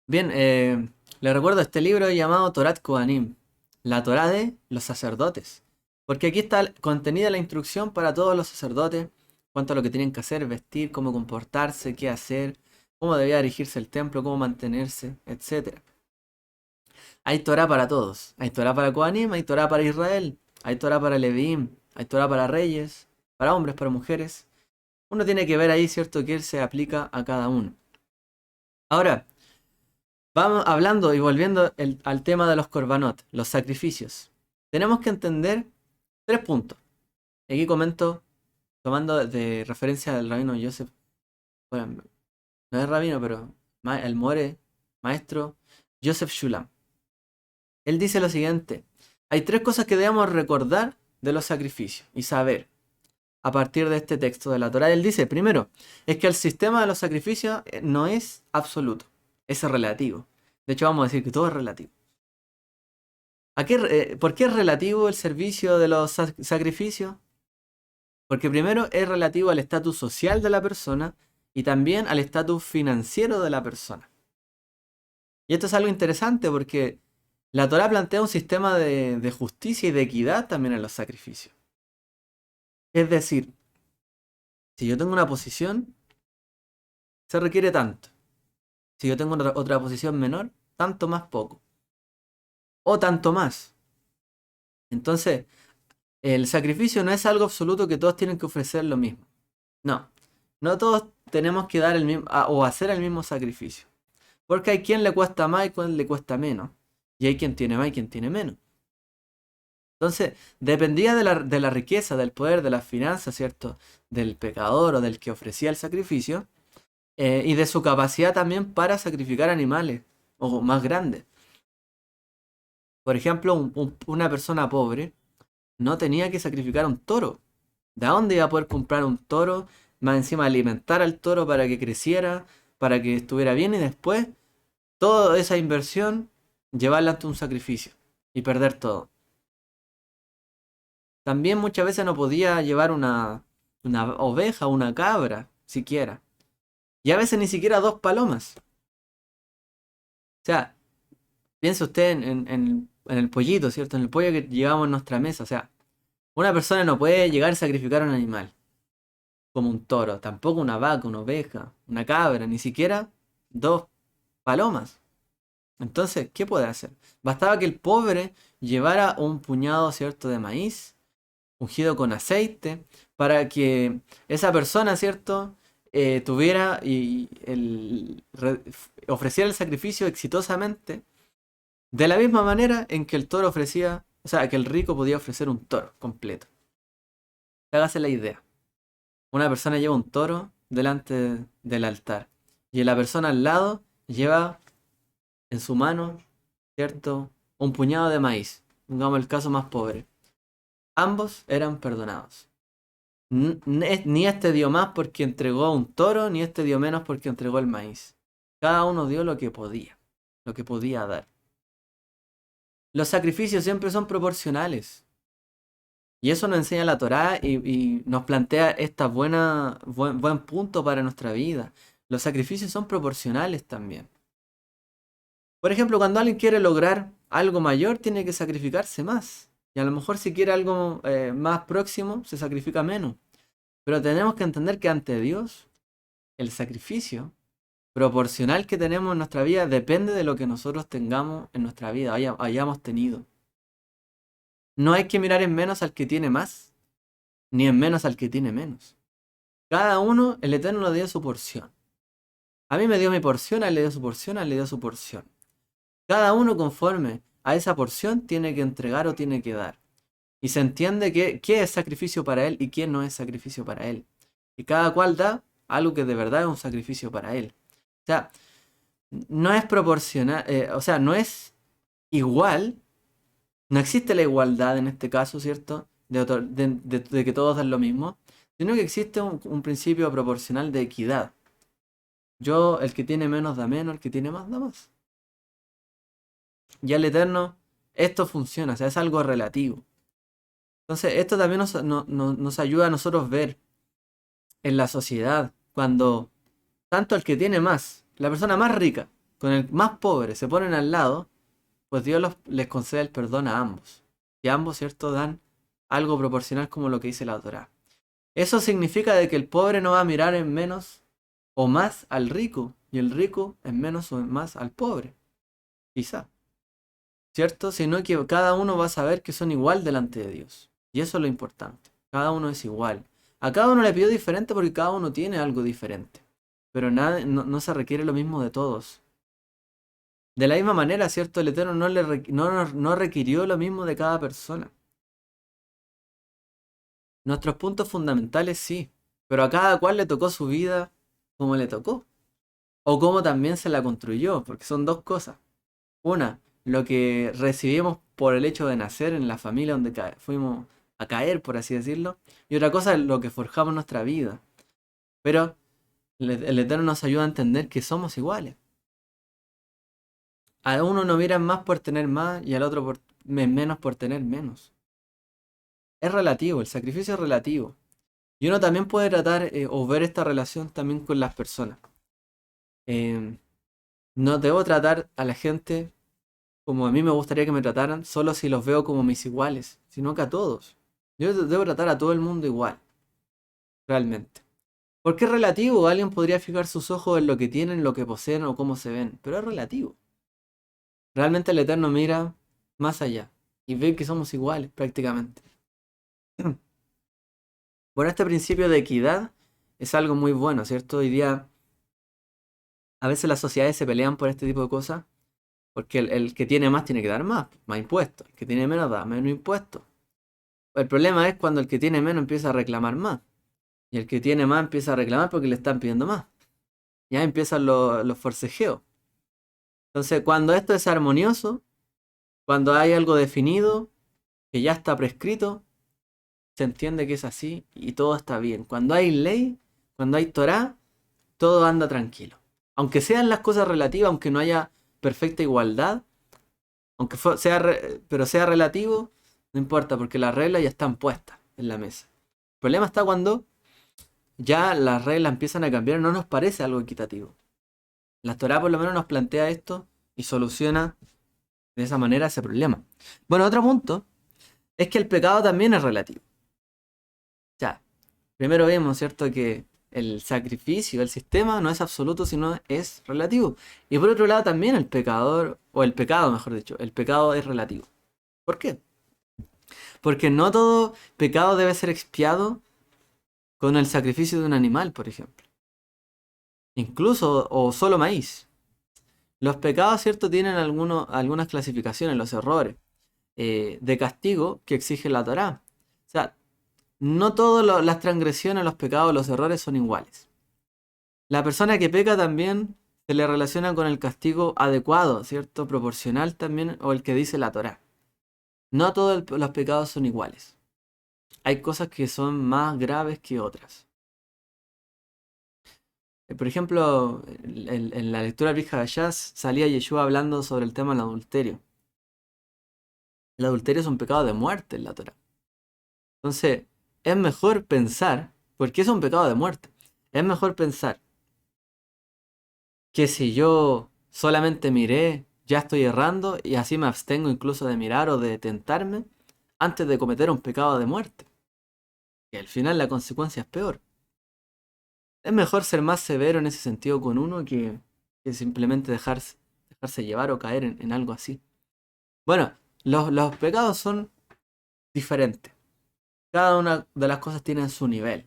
Bien, les recuerdo este libro llamado Torat Kohanim, la Torá de los sacerdotes. Porque aquí está contenida la instrucción para todos los sacerdotes, cuanto a lo que tienen que hacer, vestir, cómo comportarse, qué hacer, cómo debía dirigirse el templo, cómo mantenerse, etc. Hay Torá para todos. Hay Torá para Kohanim, hay Torá para Israel, hay Torá para Leviim, hay Torá para reyes, para hombres, para mujeres. Uno tiene que ver ahí, ¿cierto?, que él se aplica a cada uno. Ahora, vamos hablando y volviendo al tema de los korbanot, los sacrificios. Tenemos que entender 3 puntos. Aquí comento, tomando de referencia al rabino Joseph, bueno, no es rabino, pero el more, maestro Joseph Shulam. Él dice lo siguiente: hay 3 cosas que debemos recordar de los sacrificios y saber a partir de este texto de la Torá. Él dice, primero, es que el sistema de los sacrificios no es absoluto, es relativo. De hecho, vamos a decir que todo es relativo. ¿Por qué es relativo el servicio de los sacrificios? Porque primero es relativo al estatus social de la persona y también al estatus financiero de la persona. Y esto es algo interesante porque la Torá plantea un sistema de justicia y de equidad también en los sacrificios. Es decir, si yo tengo una posición, se requiere tanto. Si yo tengo otra posición menor, tanto más poco. O tanto más. Entonces, el sacrificio no es algo absoluto que todos tienen que ofrecer lo mismo. No. No todos tenemos que dar el mismo o hacer el mismo sacrificio. Porque hay quien le cuesta más y quien le cuesta menos. Y hay quien tiene más y quien tiene menos. Entonces, dependía de la riqueza, del poder, de las finanzas, ¿cierto? Del pecador o del que ofrecía el sacrificio. Y de su capacidad también para sacrificar animales o más grandes. Por ejemplo, una persona pobre no tenía que sacrificar un toro. ¿De dónde iba a poder comprar un toro? Más encima alimentar al toro para que creciera, para que estuviera bien y después toda esa inversión llevarla ante un sacrificio y perder todo. También muchas veces no podía llevar una oveja o una cabra, siquiera. Y a veces ni siquiera 2 palomas. O sea, piensa usted en el pollito, ¿cierto? En el pollo que llevamos en nuestra mesa. O sea, una persona no puede llegar a sacrificar a un animal, como un toro, tampoco una vaca, una oveja, una cabra, ni siquiera 2 palomas. Entonces, ¿qué puede hacer? Bastaba que el pobre llevara un puñado, ¿cierto?, de maíz, ungido con aceite, para que esa persona, ¿cierto?, tuviera ofreciera el sacrificio exitosamente, de la misma manera en que el toro ofrecía, o sea, que el rico podía ofrecer un toro completo. Hágase la idea. Una persona lleva un toro delante del altar y la persona al lado lleva en su mano, ¿cierto?, un puñado de maíz. Pongamos el caso más pobre. Ambos eran perdonados. Ni este dio más porque entregó un toro, ni este dio menos porque entregó el maíz. Cada uno dio lo que podía dar. Los sacrificios siempre son proporcionales. Y eso nos enseña la Torá y nos plantea esta buen punto para nuestra vida. Los sacrificios son proporcionales también. Por ejemplo, cuando alguien quiere lograr algo mayor, tiene que sacrificarse más. Y a lo mejor si quiere algo más próximo, se sacrifica menos. Pero tenemos que entender que ante Dios, el sacrificio proporcional que tenemos en nuestra vida depende de lo que nosotros tengamos en nuestra vida, hayamos tenido. No hay que mirar en menos al que tiene más, ni en menos al que tiene menos. Cada uno, el Eterno le dio su porción. A mí me dio mi porción, a él le dio su porción, a él le dio su porción. Cada uno conforme a esa porción tiene que entregar o tiene que dar. Y se entiende qué es sacrificio para él y qué no es sacrificio para él. Y cada cual da algo que de verdad es un sacrificio para él. O sea, no es proporcional, o sea, no es igual, no existe la igualdad en este caso, ¿cierto? De que todos dan lo mismo, sino que existe un principio proporcional de equidad. El que tiene menos da menos, el que tiene más da más. Y al Eterno, esto funciona, o sea, es algo relativo. Entonces, esto también nos ayuda a nosotros ver en la sociedad, cuando tanto el que tiene más, la persona más rica, con el más pobre se ponen al lado, pues Dios les concede el perdón a ambos. Y ambos, ¿cierto?, dan algo proporcional como lo que dice la Torá. Eso significa de que el pobre no va a mirar en menos o más al rico, y el rico en menos o en más al pobre. Quizá. ¿Cierto? Sino que cada uno va a saber que son igual delante de Dios. Y eso es lo importante. Cada uno es igual. A cada uno le pidió diferente porque cada uno tiene algo diferente. Pero no se requiere lo mismo de todos. De la misma manera, ¿cierto? El Eterno no requirió lo mismo de cada persona. Nuestros puntos fundamentales sí. Pero a cada cual le tocó su vida como le tocó. O como también se la construyó. Porque son dos cosas. Una, lo que recibimos por el hecho de nacer en la familia donde fuimos a caer, por así decirlo. Y otra cosa es lo que forjamos nuestra vida. Pero el Eterno nos ayuda a entender que somos iguales. A uno no miran más por tener más y al otro menos por tener menos. Es relativo, el sacrificio es relativo. Y uno también puede tratar o ver esta relación también con las personas. Eh, no debo tratar a la gente como a mí me gustaría que me trataran, solo si los veo como mis iguales, sino que a todos. Yo debo tratar a todo el mundo igual, realmente. Porque es relativo, alguien podría fijar sus ojos en lo que tienen, lo que poseen o cómo se ven, pero es relativo. Realmente el Eterno mira más allá y ve que somos iguales prácticamente. Bueno, este principio de equidad es algo muy bueno, ¿cierto? Hoy día a veces las sociedades se pelean por este tipo de cosas, porque el que tiene más tiene que dar más impuestos, el que tiene menos da menos impuestos. El problema es cuando el que tiene menos empieza a reclamar más. Y el que tiene más empieza a reclamar porque le están pidiendo más. Ya empiezan los forcejeos. Entonces, cuando esto es armonioso, cuando hay algo definido, que ya está prescrito, se entiende que es así y todo está bien. Cuando hay ley, cuando hay Torá, todo anda tranquilo. Aunque sean las cosas relativas, aunque no haya perfecta igualdad, pero sea relativo, no importa, porque las reglas ya están puestas en la mesa. El problema está cuando ya las reglas empiezan a cambiar, no nos parece algo equitativo. La Torá por lo menos nos plantea esto y soluciona de esa manera ese problema. Bueno, otro punto es que el pecado también es relativo. Ya, primero vemos, ¿cierto?, que el sacrificio, el sistema no es absoluto, sino es relativo. Y por otro lado también el pecador, o el pecado, mejor dicho, el pecado es relativo. ¿Por qué? Porque no todo pecado debe ser expiado con el sacrificio de un animal, por ejemplo. Incluso, o solo maíz. Los pecados, ¿cierto?, tienen algunas clasificaciones, los errores de castigo que exige la Torá. O sea, no todas las transgresiones, los pecados, los errores son iguales. La persona que peca también se le relaciona con el castigo adecuado, ¿cierto?, proporcional también, o el que dice la Torá. No todos los pecados son iguales. Hay cosas que son más graves que otras. Por ejemplo, en la lectura Brit Hadashah salía Yeshua hablando sobre el tema del adulterio. El adulterio es un pecado de muerte en la Torá. Entonces, es mejor pensar, porque es un pecado de muerte, es mejor pensar que si yo solamente miré, ya estoy errando y así me abstengo incluso de mirar o de tentarme antes de cometer un pecado de muerte. Que al final la consecuencia es peor. Es mejor ser más severo en ese sentido con uno que simplemente dejarse llevar o caer en algo así. Bueno, los pecados son diferentes. Cada una de las cosas tiene su nivel.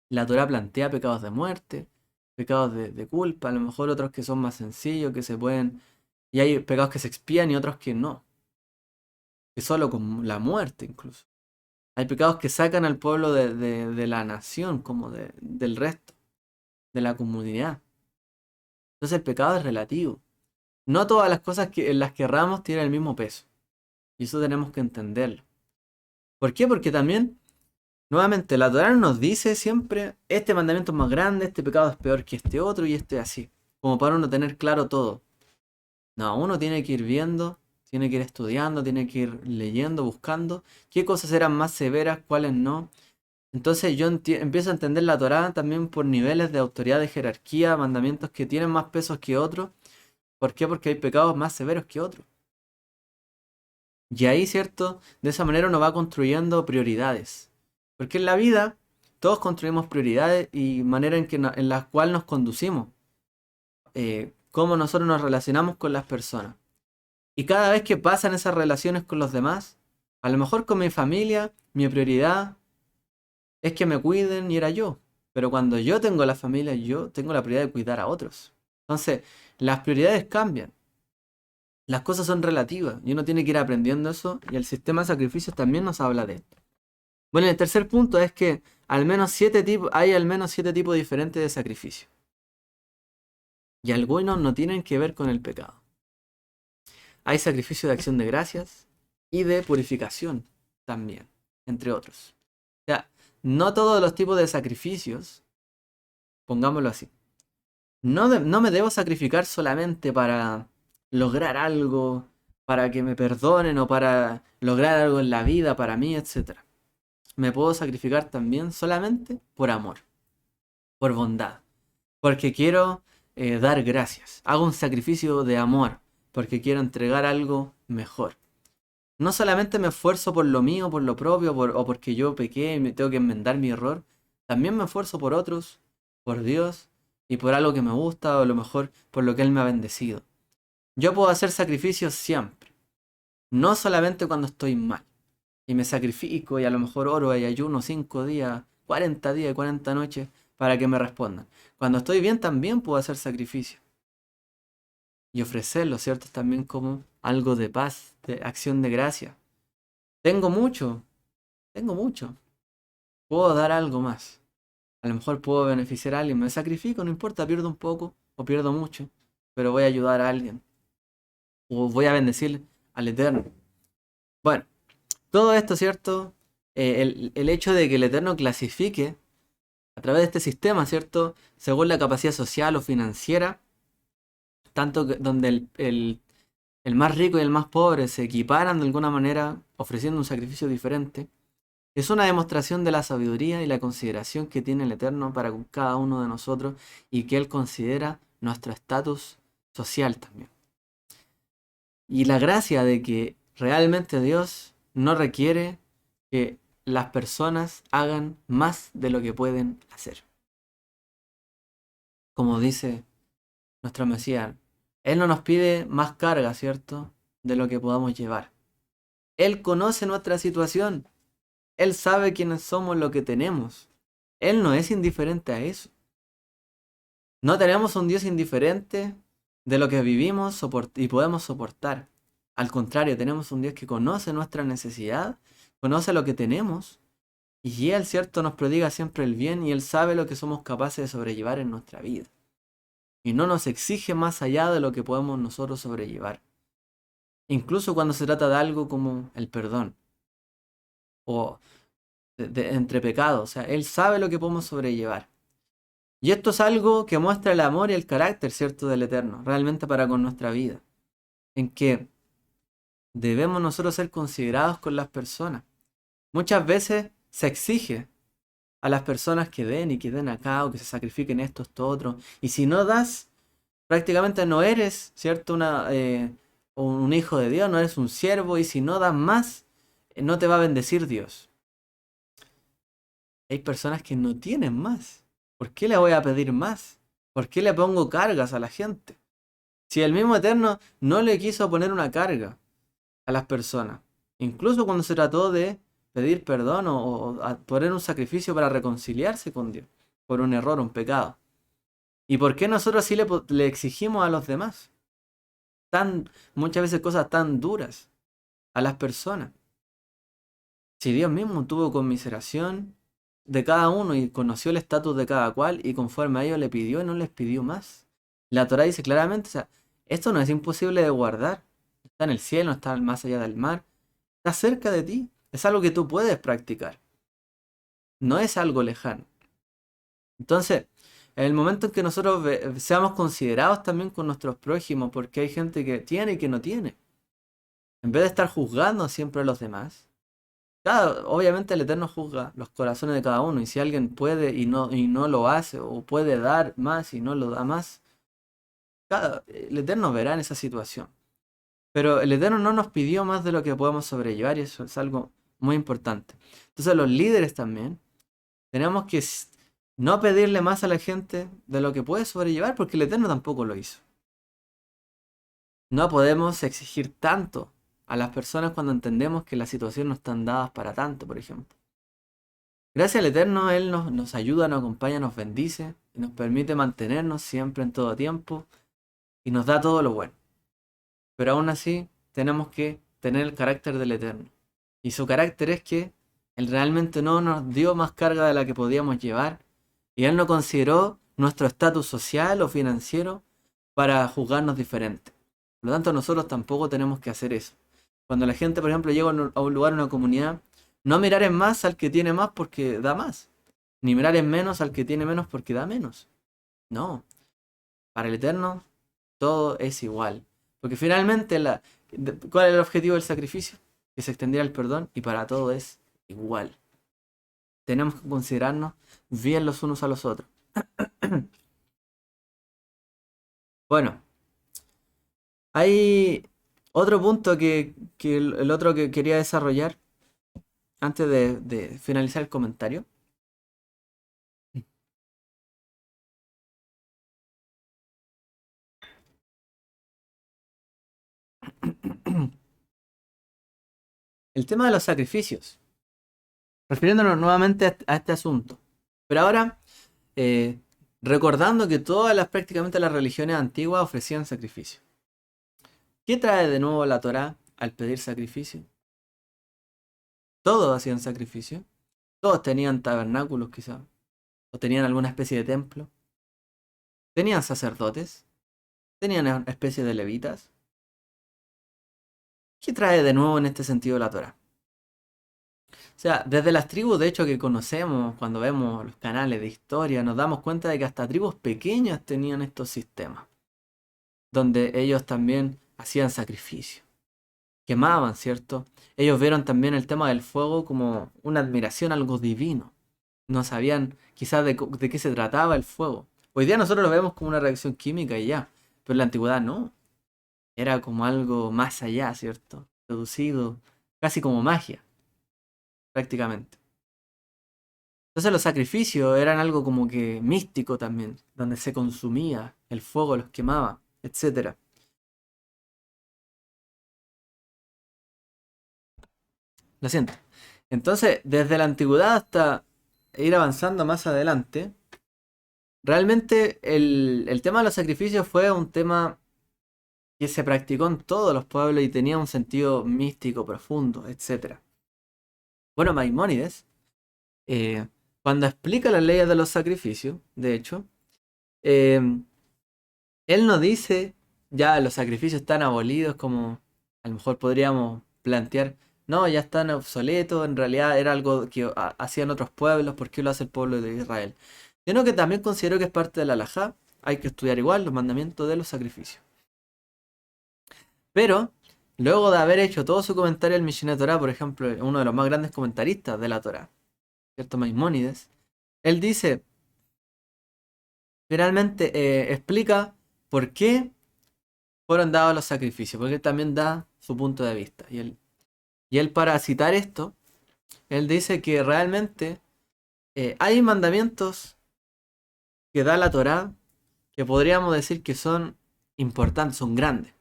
La Torá plantea pecados de muerte, pecados de culpa, a lo mejor otros que son más sencillos, que se pueden... Y hay pecados que se expían y otros que no. Que solo con la muerte incluso. Hay pecados que sacan al pueblo de la nación, como del resto, de la comunidad. Entonces el pecado es relativo. No todas las cosas en las que erramos tienen el mismo peso. Y eso tenemos que entenderlo. ¿Por qué? Porque también, nuevamente, la Torá nos dice siempre, este mandamiento es más grande, este pecado es peor que este otro y este así. Como para uno tener claro todo. No, uno tiene que ir viendo, tiene que ir estudiando, tiene que ir leyendo, buscando qué cosas eran más severas, cuáles no. Entonces yo empiezo a entender la Torá también por niveles de autoridad, de jerarquía, mandamientos que tienen más pesos que otros. ¿Por qué? Porque hay pecados más severos que otros. Y ahí, ¿cierto? De esa manera uno va construyendo prioridades. Porque en la vida todos construimos prioridades y manera en las cuales nos conducimos. Cómo nosotros nos relacionamos con las personas. Y cada vez que pasan esas relaciones con los demás, a lo mejor con mi familia, mi prioridad es que me cuiden y era yo. Pero cuando yo tengo la familia, yo tengo la prioridad de cuidar a otros. Entonces, las prioridades cambian. Las cosas son relativas y uno tiene que ir aprendiendo eso y el sistema de sacrificios también nos habla de esto. Bueno, el tercer punto es que hay al menos 7 tipos diferentes de sacrificio. Y algunos no tienen que ver con el pecado. Hay sacrificio de acción de gracias y de purificación también, entre otros. O sea, no todos los tipos de sacrificios, pongámoslo así. No me debo sacrificar solamente para lograr algo, para que me perdonen o para lograr algo en la vida para mí, etcétera. Me puedo sacrificar también solamente por amor, por bondad, porque quiero dar gracias. Hago un sacrificio de amor, porque quiero entregar algo mejor. No solamente me esfuerzo por lo mío, por lo propio, o porque yo pequé y me tengo que enmendar mi error, también me esfuerzo por otros, por Dios y por algo que me gusta o a lo mejor por lo que Él me ha bendecido. Yo puedo hacer sacrificios siempre, no solamente cuando estoy mal. Y me sacrifico y a lo mejor oro y ayuno 5 días, 40 días y 40 noches para que me respondan. Cuando estoy bien también puedo hacer sacrificio. Y ofrecerlo, ¿cierto? También como algo de paz, de acción de gracia. Tengo mucho, tengo mucho. Puedo dar algo más. A lo mejor puedo beneficiar a alguien. Me sacrifico, no importa, pierdo un poco o pierdo mucho. Pero voy a ayudar a alguien. O voy a bendecir al Eterno. Bueno, todo esto, ¿cierto? El hecho de que el Eterno clasifique a través de este sistema, ¿cierto? Según la capacidad social o financiera, donde el más rico y el más pobre se equiparan de alguna manera, ofreciendo un sacrificio diferente, es una demostración de la sabiduría y la consideración que tiene el Eterno para con cada uno de nosotros y que Él considera nuestro estatus social también. Y la gracia de que realmente Dios no requiere que las personas hagan más de lo que pueden hacer. Como dice nuestro Mesías, Él no nos pide más carga, ¿cierto? De lo que podamos llevar. Él conoce nuestra situación. Él sabe quiénes somos, lo que tenemos. Él no es indiferente a eso. No tenemos un Dios indiferente de lo que vivimos y podemos soportar. Al contrario, tenemos un Dios que conoce nuestra necesidad, conoce lo que tenemos, y Él, ¿cierto?, nos prodiga siempre el bien y Él sabe lo que somos capaces de sobrellevar en nuestra vida. Y no nos exige más allá de lo que podemos nosotros sobrellevar. Incluso cuando se trata de algo como el perdón o entre pecados. O sea, Él sabe lo que podemos sobrellevar. Y esto es algo que muestra el amor y el carácter, ¿cierto?, del Eterno, realmente para con nuestra vida. En que debemos nosotros ser considerados con las personas. Muchas veces se exige a las personas que den y que den acá o que se sacrifiquen esto, otro. Y si no das, prácticamente no eres, ¿cierto? Un hijo de Dios, no eres un siervo. Y si no das más, no te va a bendecir Dios. Hay personas que no tienen más. ¿Por qué le voy a pedir más? ¿Por qué le pongo cargas a la gente? Si el mismo Eterno no le quiso poner una carga a las personas, incluso cuando se trató de pedir perdón o a poner un sacrificio para reconciliarse con Dios por un error, un pecado. ¿Y por qué nosotros sí le exigimos a los demás? Muchas veces cosas tan duras a las personas. Si Dios mismo tuvo conmiseración de cada uno y conoció el estatus de cada cual y conforme a ello le pidió y no les pidió más. La Torah dice claramente, o sea, esto no es imposible de guardar. Está en el cielo, está más allá del mar, está cerca de ti. Es algo que tú puedes practicar. No es algo lejano. Entonces, en el momento en que nosotros seamos considerados también con nuestros prójimos, porque hay gente que tiene y que no tiene, en vez de estar juzgando siempre a los demás, obviamente el Eterno juzga los corazones de cada uno, y si alguien puede y no lo hace, o puede dar más y no lo da más, el Eterno verá en esa situación. Pero el Eterno no nos pidió más de lo que podemos sobrellevar, y eso es algo muy importante. Entonces los líderes también tenemos que no pedirle más a la gente de lo que puede sobrellevar, porque el Eterno tampoco lo hizo. No podemos exigir tanto a las personas cuando entendemos que las situaciones no están dadas para tanto, por ejemplo. Gracias al Eterno, Él nos ayuda, nos acompaña, nos bendice y nos permite mantenernos siempre en todo tiempo y nos da todo lo bueno. Pero aún así, tenemos que tener el carácter del Eterno. Y su carácter es que Él realmente no nos dio más carga de la que podíamos llevar, y Él no consideró nuestro estatus social o financiero para juzgarnos diferente. Por lo tanto, nosotros tampoco tenemos que hacer eso. Cuando la gente, por ejemplo, llega a un lugar, a una comunidad, no mirar en más al que tiene más porque da más, ni mirar en menos al que tiene menos porque da menos. No, para el Eterno todo es igual. Porque finalmente, ¿cuál es el objetivo del sacrificio? Que se extendiera el perdón, y para todo es igual. Tenemos que considerarnos bien los unos a los otros. Bueno, hay otro punto que el otro que quería desarrollar antes de finalizar el comentario. El tema de los sacrificios, refiriéndonos nuevamente a este asunto. Pero ahora, eh, recordando que prácticamente las religiones antiguas ofrecían sacrificio. ¿Qué trae de nuevo la Torá al pedir sacrificio? Todos hacían sacrificio. Todos tenían tabernáculos quizás. O tenían alguna especie de templo. Tenían sacerdotes. Tenían una especie de levitas. ¿Qué trae de nuevo en este sentido la Torá? O sea, desde las tribus de hecho que conocemos, cuando vemos los canales de historia, nos damos cuenta de que hasta tribus pequeñas tenían estos sistemas, donde ellos también hacían sacrificio, quemaban, ¿cierto? Ellos vieron también el tema del fuego como una admiración, algo divino. No sabían quizás de qué se trataba el fuego. Hoy día nosotros lo vemos como una reacción química y ya, pero en la antigüedad no. Era como algo más allá, ¿cierto? Producido, casi como magia, prácticamente. Entonces los sacrificios eran algo como que místico también, donde se consumía, el fuego los quemaba, etcétera. Lo siento. Entonces, desde la antigüedad hasta ir avanzando más adelante, realmente el tema de los sacrificios fue un tema que se practicó en todos los pueblos y tenía un sentido místico profundo, etcétera. Bueno, Maimónides, eh, cuando explica las leyes de los sacrificios, de hecho, eh, él no dice ya los sacrificios están abolidos como a lo mejor podríamos plantear. No, ya están obsoletos, en realidad era algo que hacían otros pueblos, ¿por qué lo hace el pueblo de Israel? Sino que también considero que es parte de la halajá, hay que estudiar igual los mandamientos de los sacrificios. Pero luego de haber hecho todo su comentario al Mishneh Torah, por ejemplo, uno de los más grandes comentaristas de la Torah, ¿cierto? Maimónides, él dice, finalmente explica por qué fueron dados los sacrificios, porque él también da su punto de vista. Y él para citar esto, él dice que realmente hay mandamientos que da la Torá que podríamos decir que son importantes, son grandes.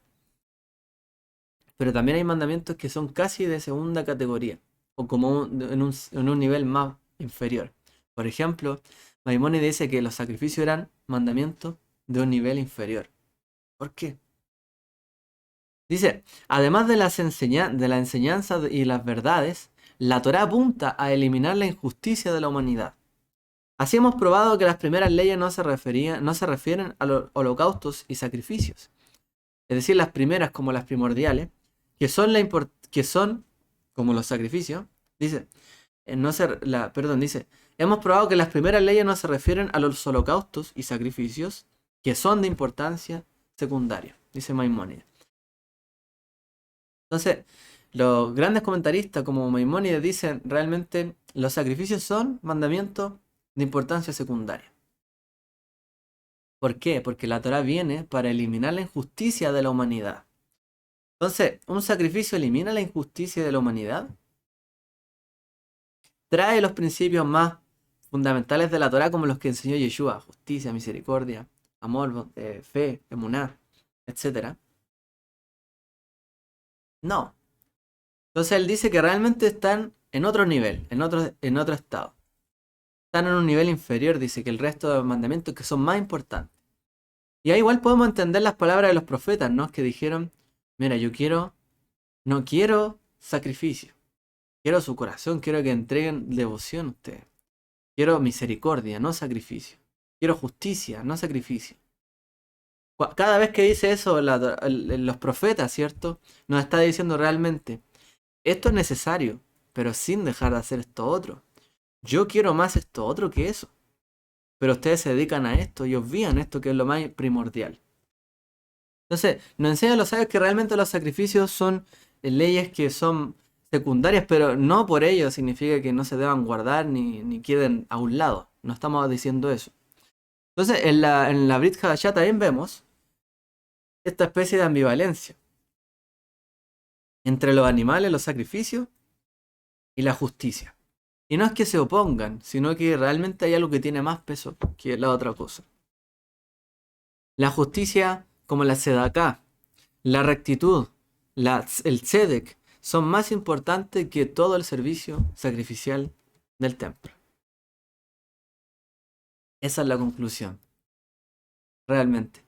Pero también hay mandamientos que son casi de segunda categoría, o como en un nivel más inferior. Por ejemplo, Maimónides dice que los sacrificios eran mandamientos de un nivel inferior. ¿Por qué? Dice, además de de la enseñanza y las verdades, la Torá apunta a eliminar la injusticia de la humanidad. Así hemos probado que las primeras leyes no se refieren a los holocaustos y sacrificios. Es decir, las primeras como las primordiales, que son como los sacrificios, dice, dice, hemos probado que las primeras leyes no se refieren a los holocaustos y sacrificios que son de importancia secundaria, dice Maimónides. Entonces, los grandes comentaristas como Maimónides dicen realmente los sacrificios son mandamientos de importancia secundaria. ¿Por qué? Porque la Torá viene para eliminar la injusticia de la humanidad. Entonces, ¿un sacrificio elimina la injusticia de la humanidad? Trae los principios más fundamentales de la Torá como los que enseñó Yeshua: justicia, misericordia, amor, fe, emuná, etc. No. Entonces él dice que realmente están en otro nivel, en otro estado. Están en un nivel inferior, dice, que el resto de los mandamientos que son más importantes. Y ahí igual podemos entender las palabras de los profetas, ¿no? Que dijeron, mira, no quiero sacrificio. Quiero su corazón, quiero que entreguen devoción a ustedes. Quiero misericordia, no sacrificio. Quiero justicia, no sacrificio. Cada vez que dice eso los profetas, ¿cierto? Nos está diciendo realmente, esto es necesario, pero sin dejar de hacer esto otro. Yo quiero más esto otro que eso. Pero ustedes se dedican a esto y obvían esto que es lo más primordial. Entonces, nos enseñan los sabios que realmente los sacrificios son leyes que son secundarias, pero no por ello significa que no se deban guardar ni queden a un lado. No estamos diciendo eso. Entonces, en la Brit Hadashah también vemos esta especie de ambivalencia entre los animales, los sacrificios y la justicia. Y no es que se opongan, sino que realmente hay algo que tiene más peso que la otra cosa. La justicia, como la sedaká, la rectitud, el tzedek, son más importantes que todo el servicio sacrificial del templo. Esa es la conclusión. Realmente,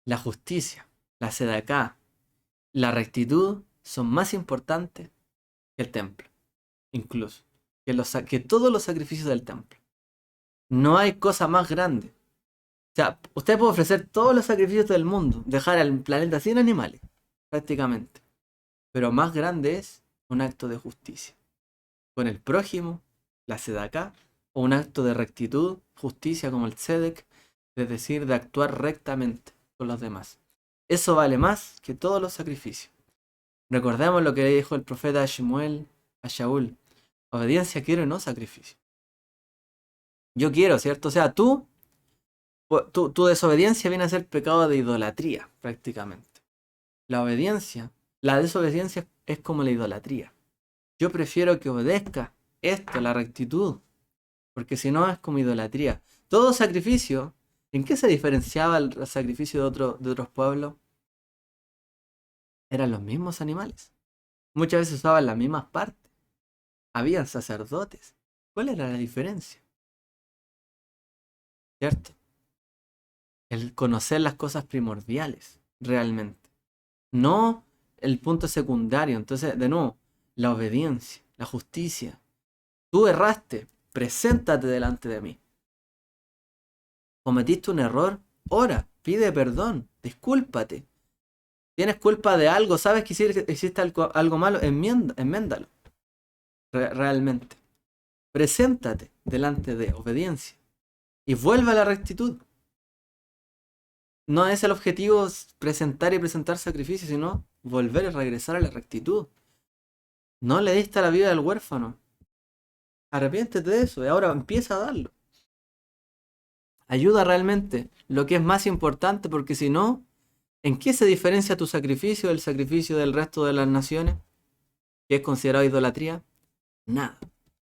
la justicia, la sedaká, la rectitud son más importantes que el templo. Incluso, que todos los sacrificios del templo. No hay cosa más grande. O sea, usted puede ofrecer todos los sacrificios del mundo, dejar al planeta sin animales, prácticamente. Pero más grande es un acto de justicia. Con el prójimo, la sedaká, o un acto de rectitud, justicia como el tzedek, es decir, de actuar rectamente con los demás. Eso vale más que todos los sacrificios. Recordemos lo que le dijo el profeta Shemuel a Shaul: obediencia quiero y no sacrificio. Yo quiero, ¿cierto? O sea, tu desobediencia viene a ser pecado de idolatría, prácticamente. La desobediencia es como la idolatría. Yo prefiero que obedezca esto, la rectitud, porque si no es como idolatría. Todo sacrificio, ¿en qué se diferenciaba el sacrificio de otros pueblos? Eran los mismos animales. Muchas veces usaban las mismas partes. Habían sacerdotes. ¿Cuál era la diferencia? ¿Cierto? El conocer las cosas primordiales, realmente. No el punto secundario. Entonces, de nuevo, la obediencia, la justicia. Tú erraste, preséntate delante de mí. Cometiste un error, ora, pide perdón, discúlpate. Tienes culpa de algo, sabes que hiciste algo malo, enmiéndalo. Realmente. Preséntate delante de obediencia y vuelve a la rectitud. no es el objetivo presentar y presentar sacrificios, sino volver y regresar a la rectitud. No le diste la vida al huérfano. Arrepiéntete de eso y ahora empieza a darlo. Ayuda realmente, lo que es más importante, porque si no, ¿en qué se diferencia tu sacrificio del sacrificio del resto de las naciones, que es considerado idolatría? Nada,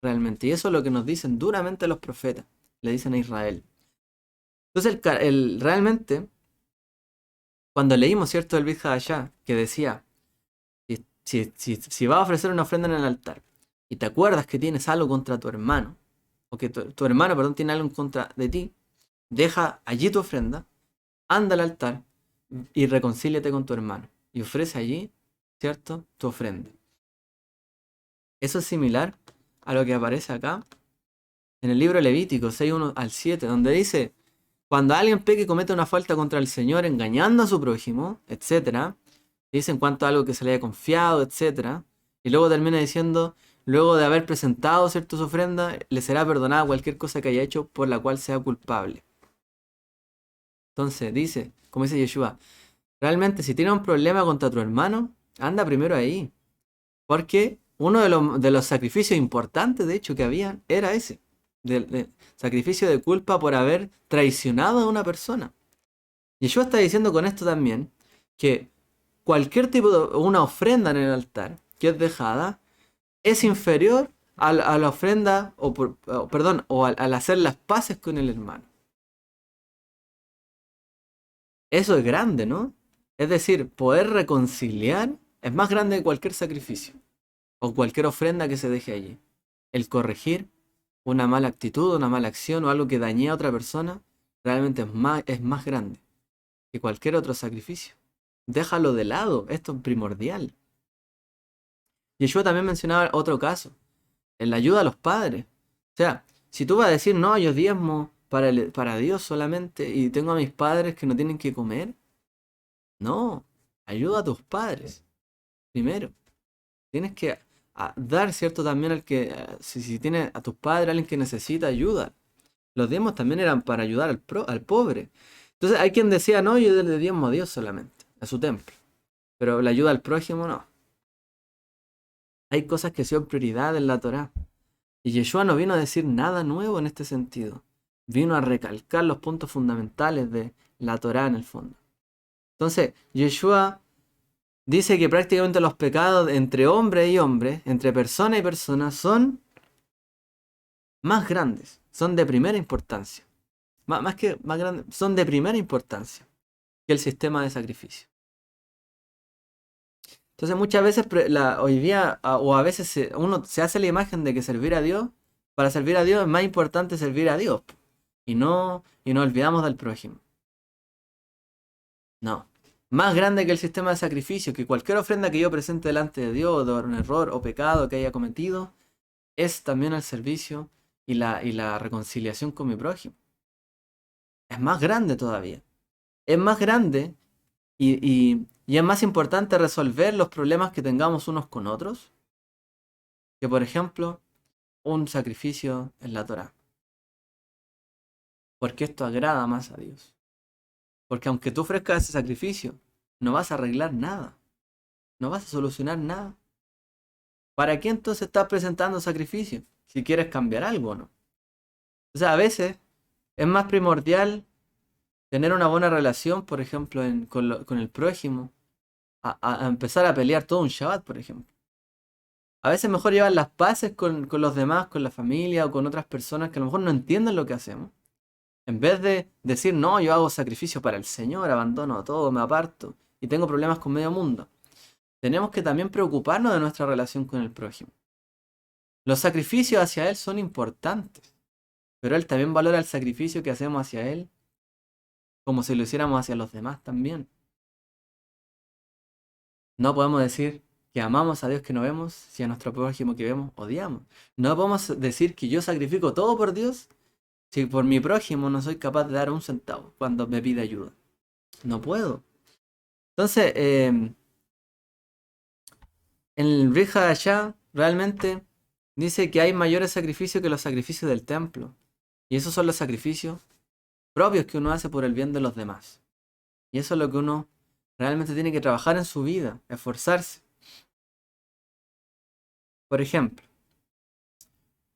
realmente. Y eso es lo que nos dicen duramente los profetas, le dicen a Israel. Entonces, realmente, cuando leímos, ¿cierto?, el Brit Hadashah, que decía, si vas a ofrecer una ofrenda en el altar, y te acuerdas que tienes algo contra tu hermano, o que tu hermano, perdón, tiene algo en contra de ti, deja allí tu ofrenda, anda al altar y reconcíliate con tu hermano. Y ofrece allí, ¿cierto?, tu ofrenda. Eso es similar a lo que aparece acá en el libro Levítico 6:1 al 7, donde dice, cuando alguien peque y comete una falta contra el Señor engañando a su prójimo, etc., dice en cuanto a algo que se le haya confiado, etc., y luego termina diciendo, luego de haber presentado, ¿cierto?, su ofrenda, le será perdonada cualquier cosa que haya hecho por la cual sea culpable. Entonces dice, como dice Yeshua, realmente si tienes un problema contra tu hermano, anda primero ahí. Porque uno de los sacrificios importantes, de hecho, que había, era ese. Sacrificio de culpa por haber traicionado a una persona. Yeshua está diciendo con esto también que cualquier tipo de una ofrenda en el altar que es dejada es inferior a la ofrenda, perdón, o al hacer las paces con el hermano. Eso es grande, ¿no? Es decir, poder reconciliar es más grande que cualquier sacrificio o cualquier ofrenda que se deje allí. El corregir una mala actitud, una mala acción o algo que dañe a otra persona realmente es más grande que cualquier otro sacrificio. Déjalo de lado, esto es primordial. Yeshua también mencionaba otro caso, en la ayuda a los padres. O sea, si tú vas a decir, no, yo diezmo para Dios solamente y tengo a mis padres que no tienen que comer, no, ayuda a tus padres primero. Tienes que dar, ¿cierto? También al que, si tienes a tus padres, alguien que necesita ayuda. Los diezmos también eran para ayudar al pobre. Entonces hay quien decía, no, yo le diezmo a Dios solamente, a su templo. Pero la ayuda al prójimo no. Hay cosas que son prioridad en la Torá. Y Yeshua no vino a decir nada nuevo en este sentido. Vino a recalcar los puntos fundamentales de la Torá en el fondo. Entonces, Yeshua dice que prácticamente los pecados entre hombre y hombre, entre persona y persona, son más grandes, son de primera importancia. Más que más grandes, son de primera importancia que el sistema de sacrificio. Entonces muchas veces hoy día o a veces uno se hace la imagen de que servir a Dios, para servir a Dios es más importante servir a Dios y no olvidamos del prójimo. No. Más grande que el sistema de sacrificio, que cualquier ofrenda que yo presente delante de Dios, de un error o pecado que haya cometido, es también el servicio y la reconciliación con mi prójimo. Es más grande todavía. Es más grande y es más importante resolver los problemas que tengamos unos con otros que, por ejemplo, un sacrificio en la Torá. Porque esto agrada más a Dios. Porque aunque tú ofrezcas ese sacrificio, no vas a arreglar nada. No vas a solucionar nada. ¿Para qué entonces estás presentando sacrificio? Si quieres cambiar algo, ¿no? O sea, a veces es más primordial tener una buena relación, por ejemplo, con el prójimo, a empezar a pelear todo un Shabbat, por ejemplo. A veces es mejor llevar las paces con los demás, con la familia o con otras personas que a lo mejor no entienden lo que hacemos. En vez de decir, no, yo hago sacrificio para el Señor, abandono todo, me aparto y tengo problemas con medio mundo. Tenemos que también preocuparnos de nuestra relación con el prójimo. Los sacrificios hacia Él son importantes, pero Él también valora el sacrificio que hacemos hacia Él como si lo hiciéramos hacia los demás también. No podemos decir que amamos a Dios que no vemos si a nuestro prójimo que vemos odiamos. No podemos decir que yo sacrifico todo por Dios si por mi prójimo no soy capaz de dar un centavo cuando me pide ayuda. No puedo. Entonces, en el Brit Hadashah realmente dice que hay mayores sacrificios que los sacrificios del templo. Y esos son los sacrificios propios que uno hace por el bien de los demás. Y eso es lo que uno realmente tiene que trabajar en su vida, esforzarse. Por ejemplo,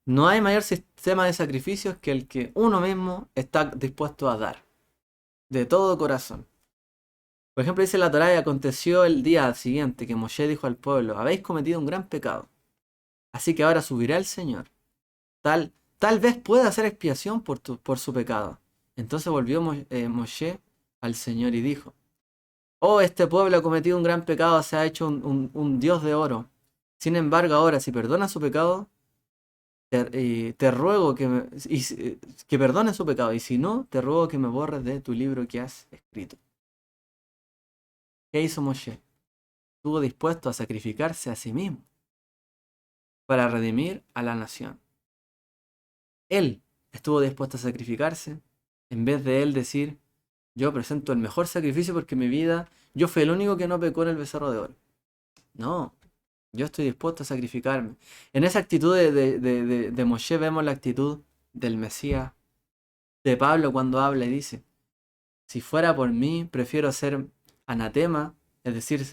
no hay mayor sistema de sacrificios que el que uno mismo está dispuesto a dar, de todo corazón. Por ejemplo, dice la Torá, y aconteció el día siguiente que Moshe dijo al pueblo, habéis cometido un gran pecado, así que ahora subirá el Señor. Tal vez pueda hacer expiación por su pecado. Entonces volvió Moshe al Señor y dijo, oh, este pueblo ha cometido un gran pecado, se ha hecho un dios de oro. Sin embargo, ahora, si perdona su pecado, te ruego que perdone su pecado, y si no, te ruego que me borres de tu libro que has escrito. ¿Qué hizo Moshe? Estuvo dispuesto a sacrificarse a sí mismo para redimir a la nación. Él estuvo dispuesto a sacrificarse en vez de él decir, yo presento el mejor sacrificio porque en mi vida yo fui el único que no pecó en el becerro de oro. No, yo estoy dispuesto a sacrificarme. En esa actitud de Moshe vemos la actitud del Mesías, de Pablo cuando habla y dice, si fuera por mí, prefiero ser anatema, es decir,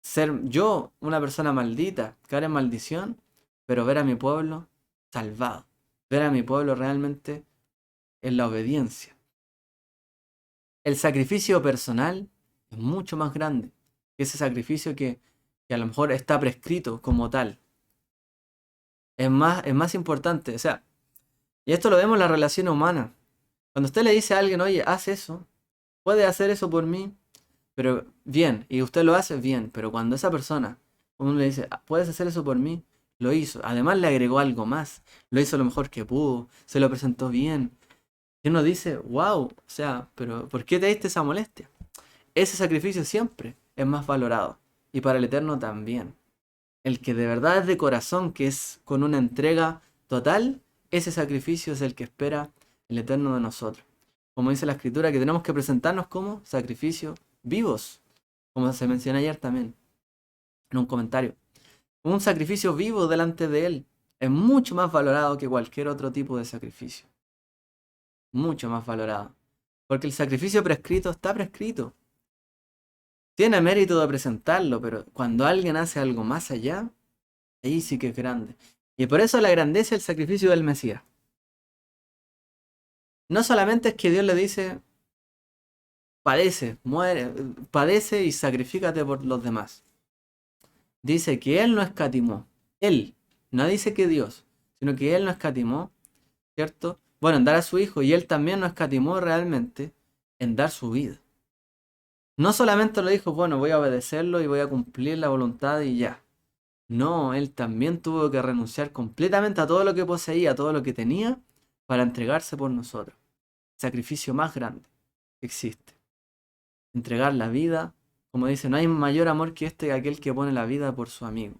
ser yo una persona maldita, caer en maldición, pero ver a mi pueblo salvado, ver a mi pueblo realmente en la obediencia. El sacrificio personal es mucho más grande que ese sacrificio que a lo mejor está prescrito como tal. Es más importante, o sea, y esto lo vemos en la relación humana. Cuando usted le dice a alguien, oye, haz eso, puede hacer eso por mí, pero bien, y usted lo hace bien, pero cuando esa persona, uno le dice, puedes hacer eso por mí, lo hizo. Además le agregó algo más, lo hizo lo mejor que pudo, se lo presentó bien. Y uno dice, wow, o sea, pero ¿por qué te diste esa molestia? Ese sacrificio siempre es más valorado, y para el Eterno también. El que de verdad es de corazón, que es con una entrega total, ese sacrificio es el que espera el Eterno de nosotros. Como dice la Escritura, que tenemos que presentarnos como sacrificios vivos, como se menciona ayer también, en un comentario. Un sacrificio vivo delante de Él es mucho más valorado que cualquier otro tipo de sacrificio. Mucho más valorado. Porque el sacrificio prescrito está prescrito. Tiene mérito de presentarlo, pero cuando alguien hace algo más allá, ahí sí que es grande. Y por eso la grandeza del sacrificio del Mesías. No solamente es que Dios le dice, padece, muere, padece y sacrifícate por los demás. Dice que Él no escatimó. Él, no dice que Dios, sino que Él no escatimó, ¿cierto? Bueno, en dar a su Hijo, y Él también no escatimó realmente en dar su vida. No solamente lo dijo, bueno, voy a obedecerlo y voy a cumplir la voluntad y ya. No, Él también tuvo que renunciar completamente a todo lo que poseía, a todo lo que tenía, para entregarse por nosotros. Sacrificio más grande que existe. Entregar la vida, como dice, no hay mayor amor que este que aquel que pone la vida por su amigo.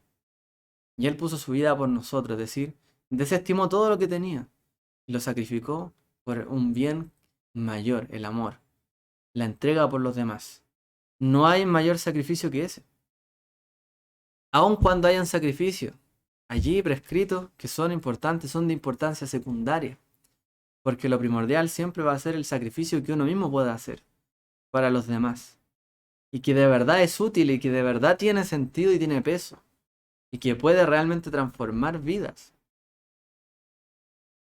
Y Él puso su vida por nosotros, es decir, desestimó todo lo que tenía y lo sacrificó por un bien mayor, el amor, la entrega por los demás. No hay mayor sacrificio que ese. Aun cuando hayan sacrificios allí prescritos que son importantes, son de importancia secundaria, porque lo primordial siempre va a ser el sacrificio que uno mismo pueda hacer para los demás, y que de verdad es útil y que de verdad tiene sentido y tiene peso, y que puede realmente transformar vidas.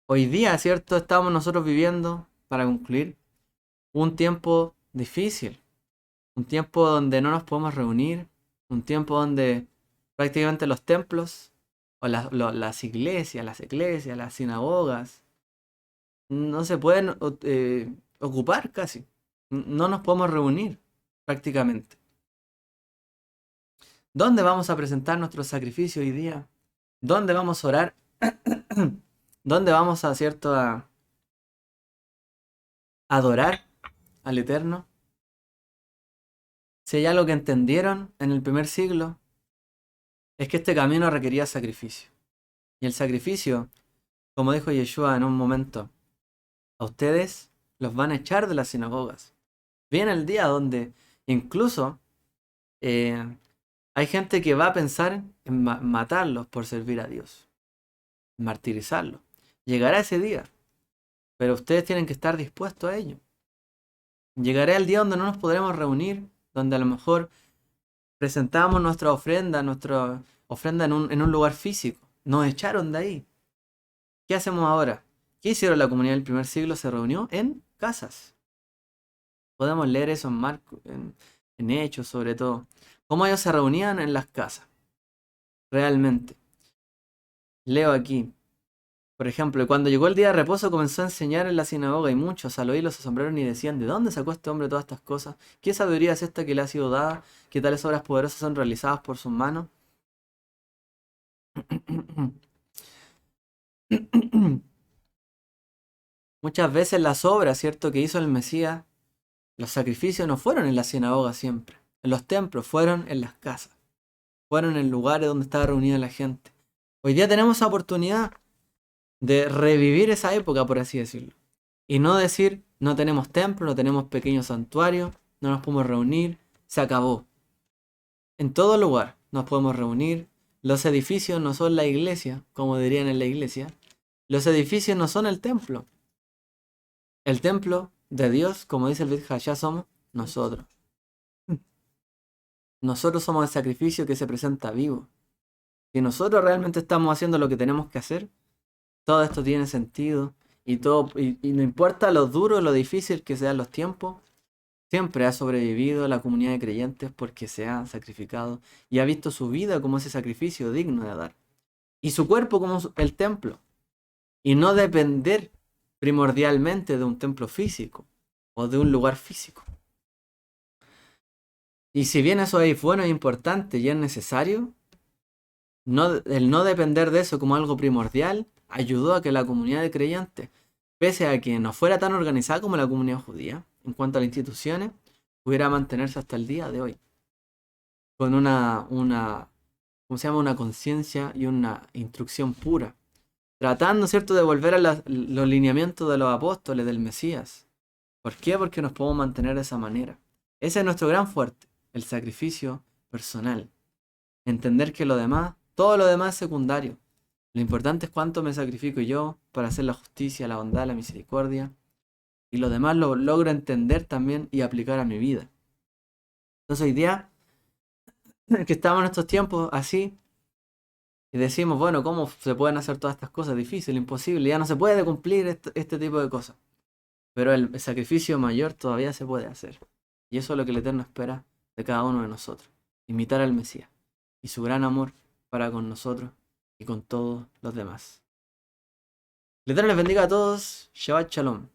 Hoy día, ¿cierto? Estamos nosotros viviendo, para concluir, un tiempo difícil, un tiempo donde no nos podemos reunir, un tiempo donde prácticamente los templos, o las iglesias, las sinagogas, no se pueden ocupar casi. No nos podemos reunir prácticamente. ¿Dónde vamos a presentar nuestro sacrificio hoy día? ¿Dónde vamos a orar? ¿Dónde vamos a, cierto, a adorar al Eterno? Si hay algo que entendieron en el primer siglo, es que este camino requería sacrificio. Y el sacrificio, como dijo Yeshua en un momento, a ustedes los van a echar de las sinagogas. Viene el día donde incluso eh, hay gente que va a pensar en matarlos por servir a Dios, martirizarlos. Llegará ese día, pero ustedes tienen que estar dispuestos a ello. Llegará el día donde no nos podremos reunir, donde a lo mejor presentamos nuestra ofrenda en un lugar físico. Nos echaron de ahí. ¿Qué hacemos ahora? ¿Qué hicieron la comunidad del primer siglo? Se reunió en casas. Podemos leer eso en Marcos, en Hechos sobre todo. Cómo ellos se reunían en las casas. Realmente. Leo aquí. Por ejemplo, cuando llegó el día de reposo comenzó a enseñar en la sinagoga y muchos al oírlo se asombraron y decían, ¿de dónde sacó este hombre todas estas cosas? ¿Qué sabiduría es esta que le ha sido dada? ¿Qué tales obras poderosas son realizadas por sus manos? Muchas veces las obras, ¿cierto?, que hizo el Mesías, los sacrificios no fueron en la sinagoga siempre. En los templos, fueron en las casas. Fueron en lugares donde estaba reunida la gente. Hoy día tenemos esa oportunidad de revivir esa época, por así decirlo. Y no decir, no tenemos templo, no tenemos pequeños santuarios, no nos podemos reunir, se acabó. En todo lugar nos podemos reunir. Los edificios no son la iglesia, como dirían en la iglesia. Los edificios no son el templo. El templo de Dios, como dice el Brit Hashá, somos nosotros. Nosotros somos el sacrificio que se presenta vivo. Si nosotros realmente estamos haciendo lo que tenemos que hacer, todo esto tiene sentido. Y no importa lo duro, lo difícil que sean los tiempos, siempre ha sobrevivido la comunidad de creyentes porque se ha sacrificado y ha visto su vida como ese sacrificio digno de dar. Y su cuerpo como el templo. Y no depender primordialmente de un templo físico o de un lugar físico. Y si bien eso es bueno, es importante y es necesario, el no depender de eso como algo primordial ayudó a que la comunidad de creyentes, pese a que no fuera tan organizada como la comunidad judía en cuanto a las instituciones, pudiera mantenerse hasta el día de hoy con ¿cómo se llama? Una conciencia y una instrucción pura, tratando, ¿cierto?, de volver a los lineamientos de los apóstoles del Mesías. ¿Por qué? Porque nos podemos mantener de esa manera. Ese es nuestro gran fuerte, el sacrificio personal. Entender que todo lo demás es secundario. Lo importante es cuánto me sacrifico yo para hacer la justicia, la bondad, la misericordia. Y lo demás lo logro entender también y aplicar a mi vida. Entonces hoy día, que estamos en estos tiempos así, y decimos, bueno, ¿cómo se pueden hacer todas estas cosas? Difícil, imposible, ya no se puede cumplir este tipo de cosas. Pero el sacrificio mayor todavía se puede hacer. Y eso es lo que el Eterno espera de cada uno de nosotros. Imitar al Mesías y su gran amor para con nosotros y con todos los demás. El Eterno les bendiga a todos. Shabbat Shalom.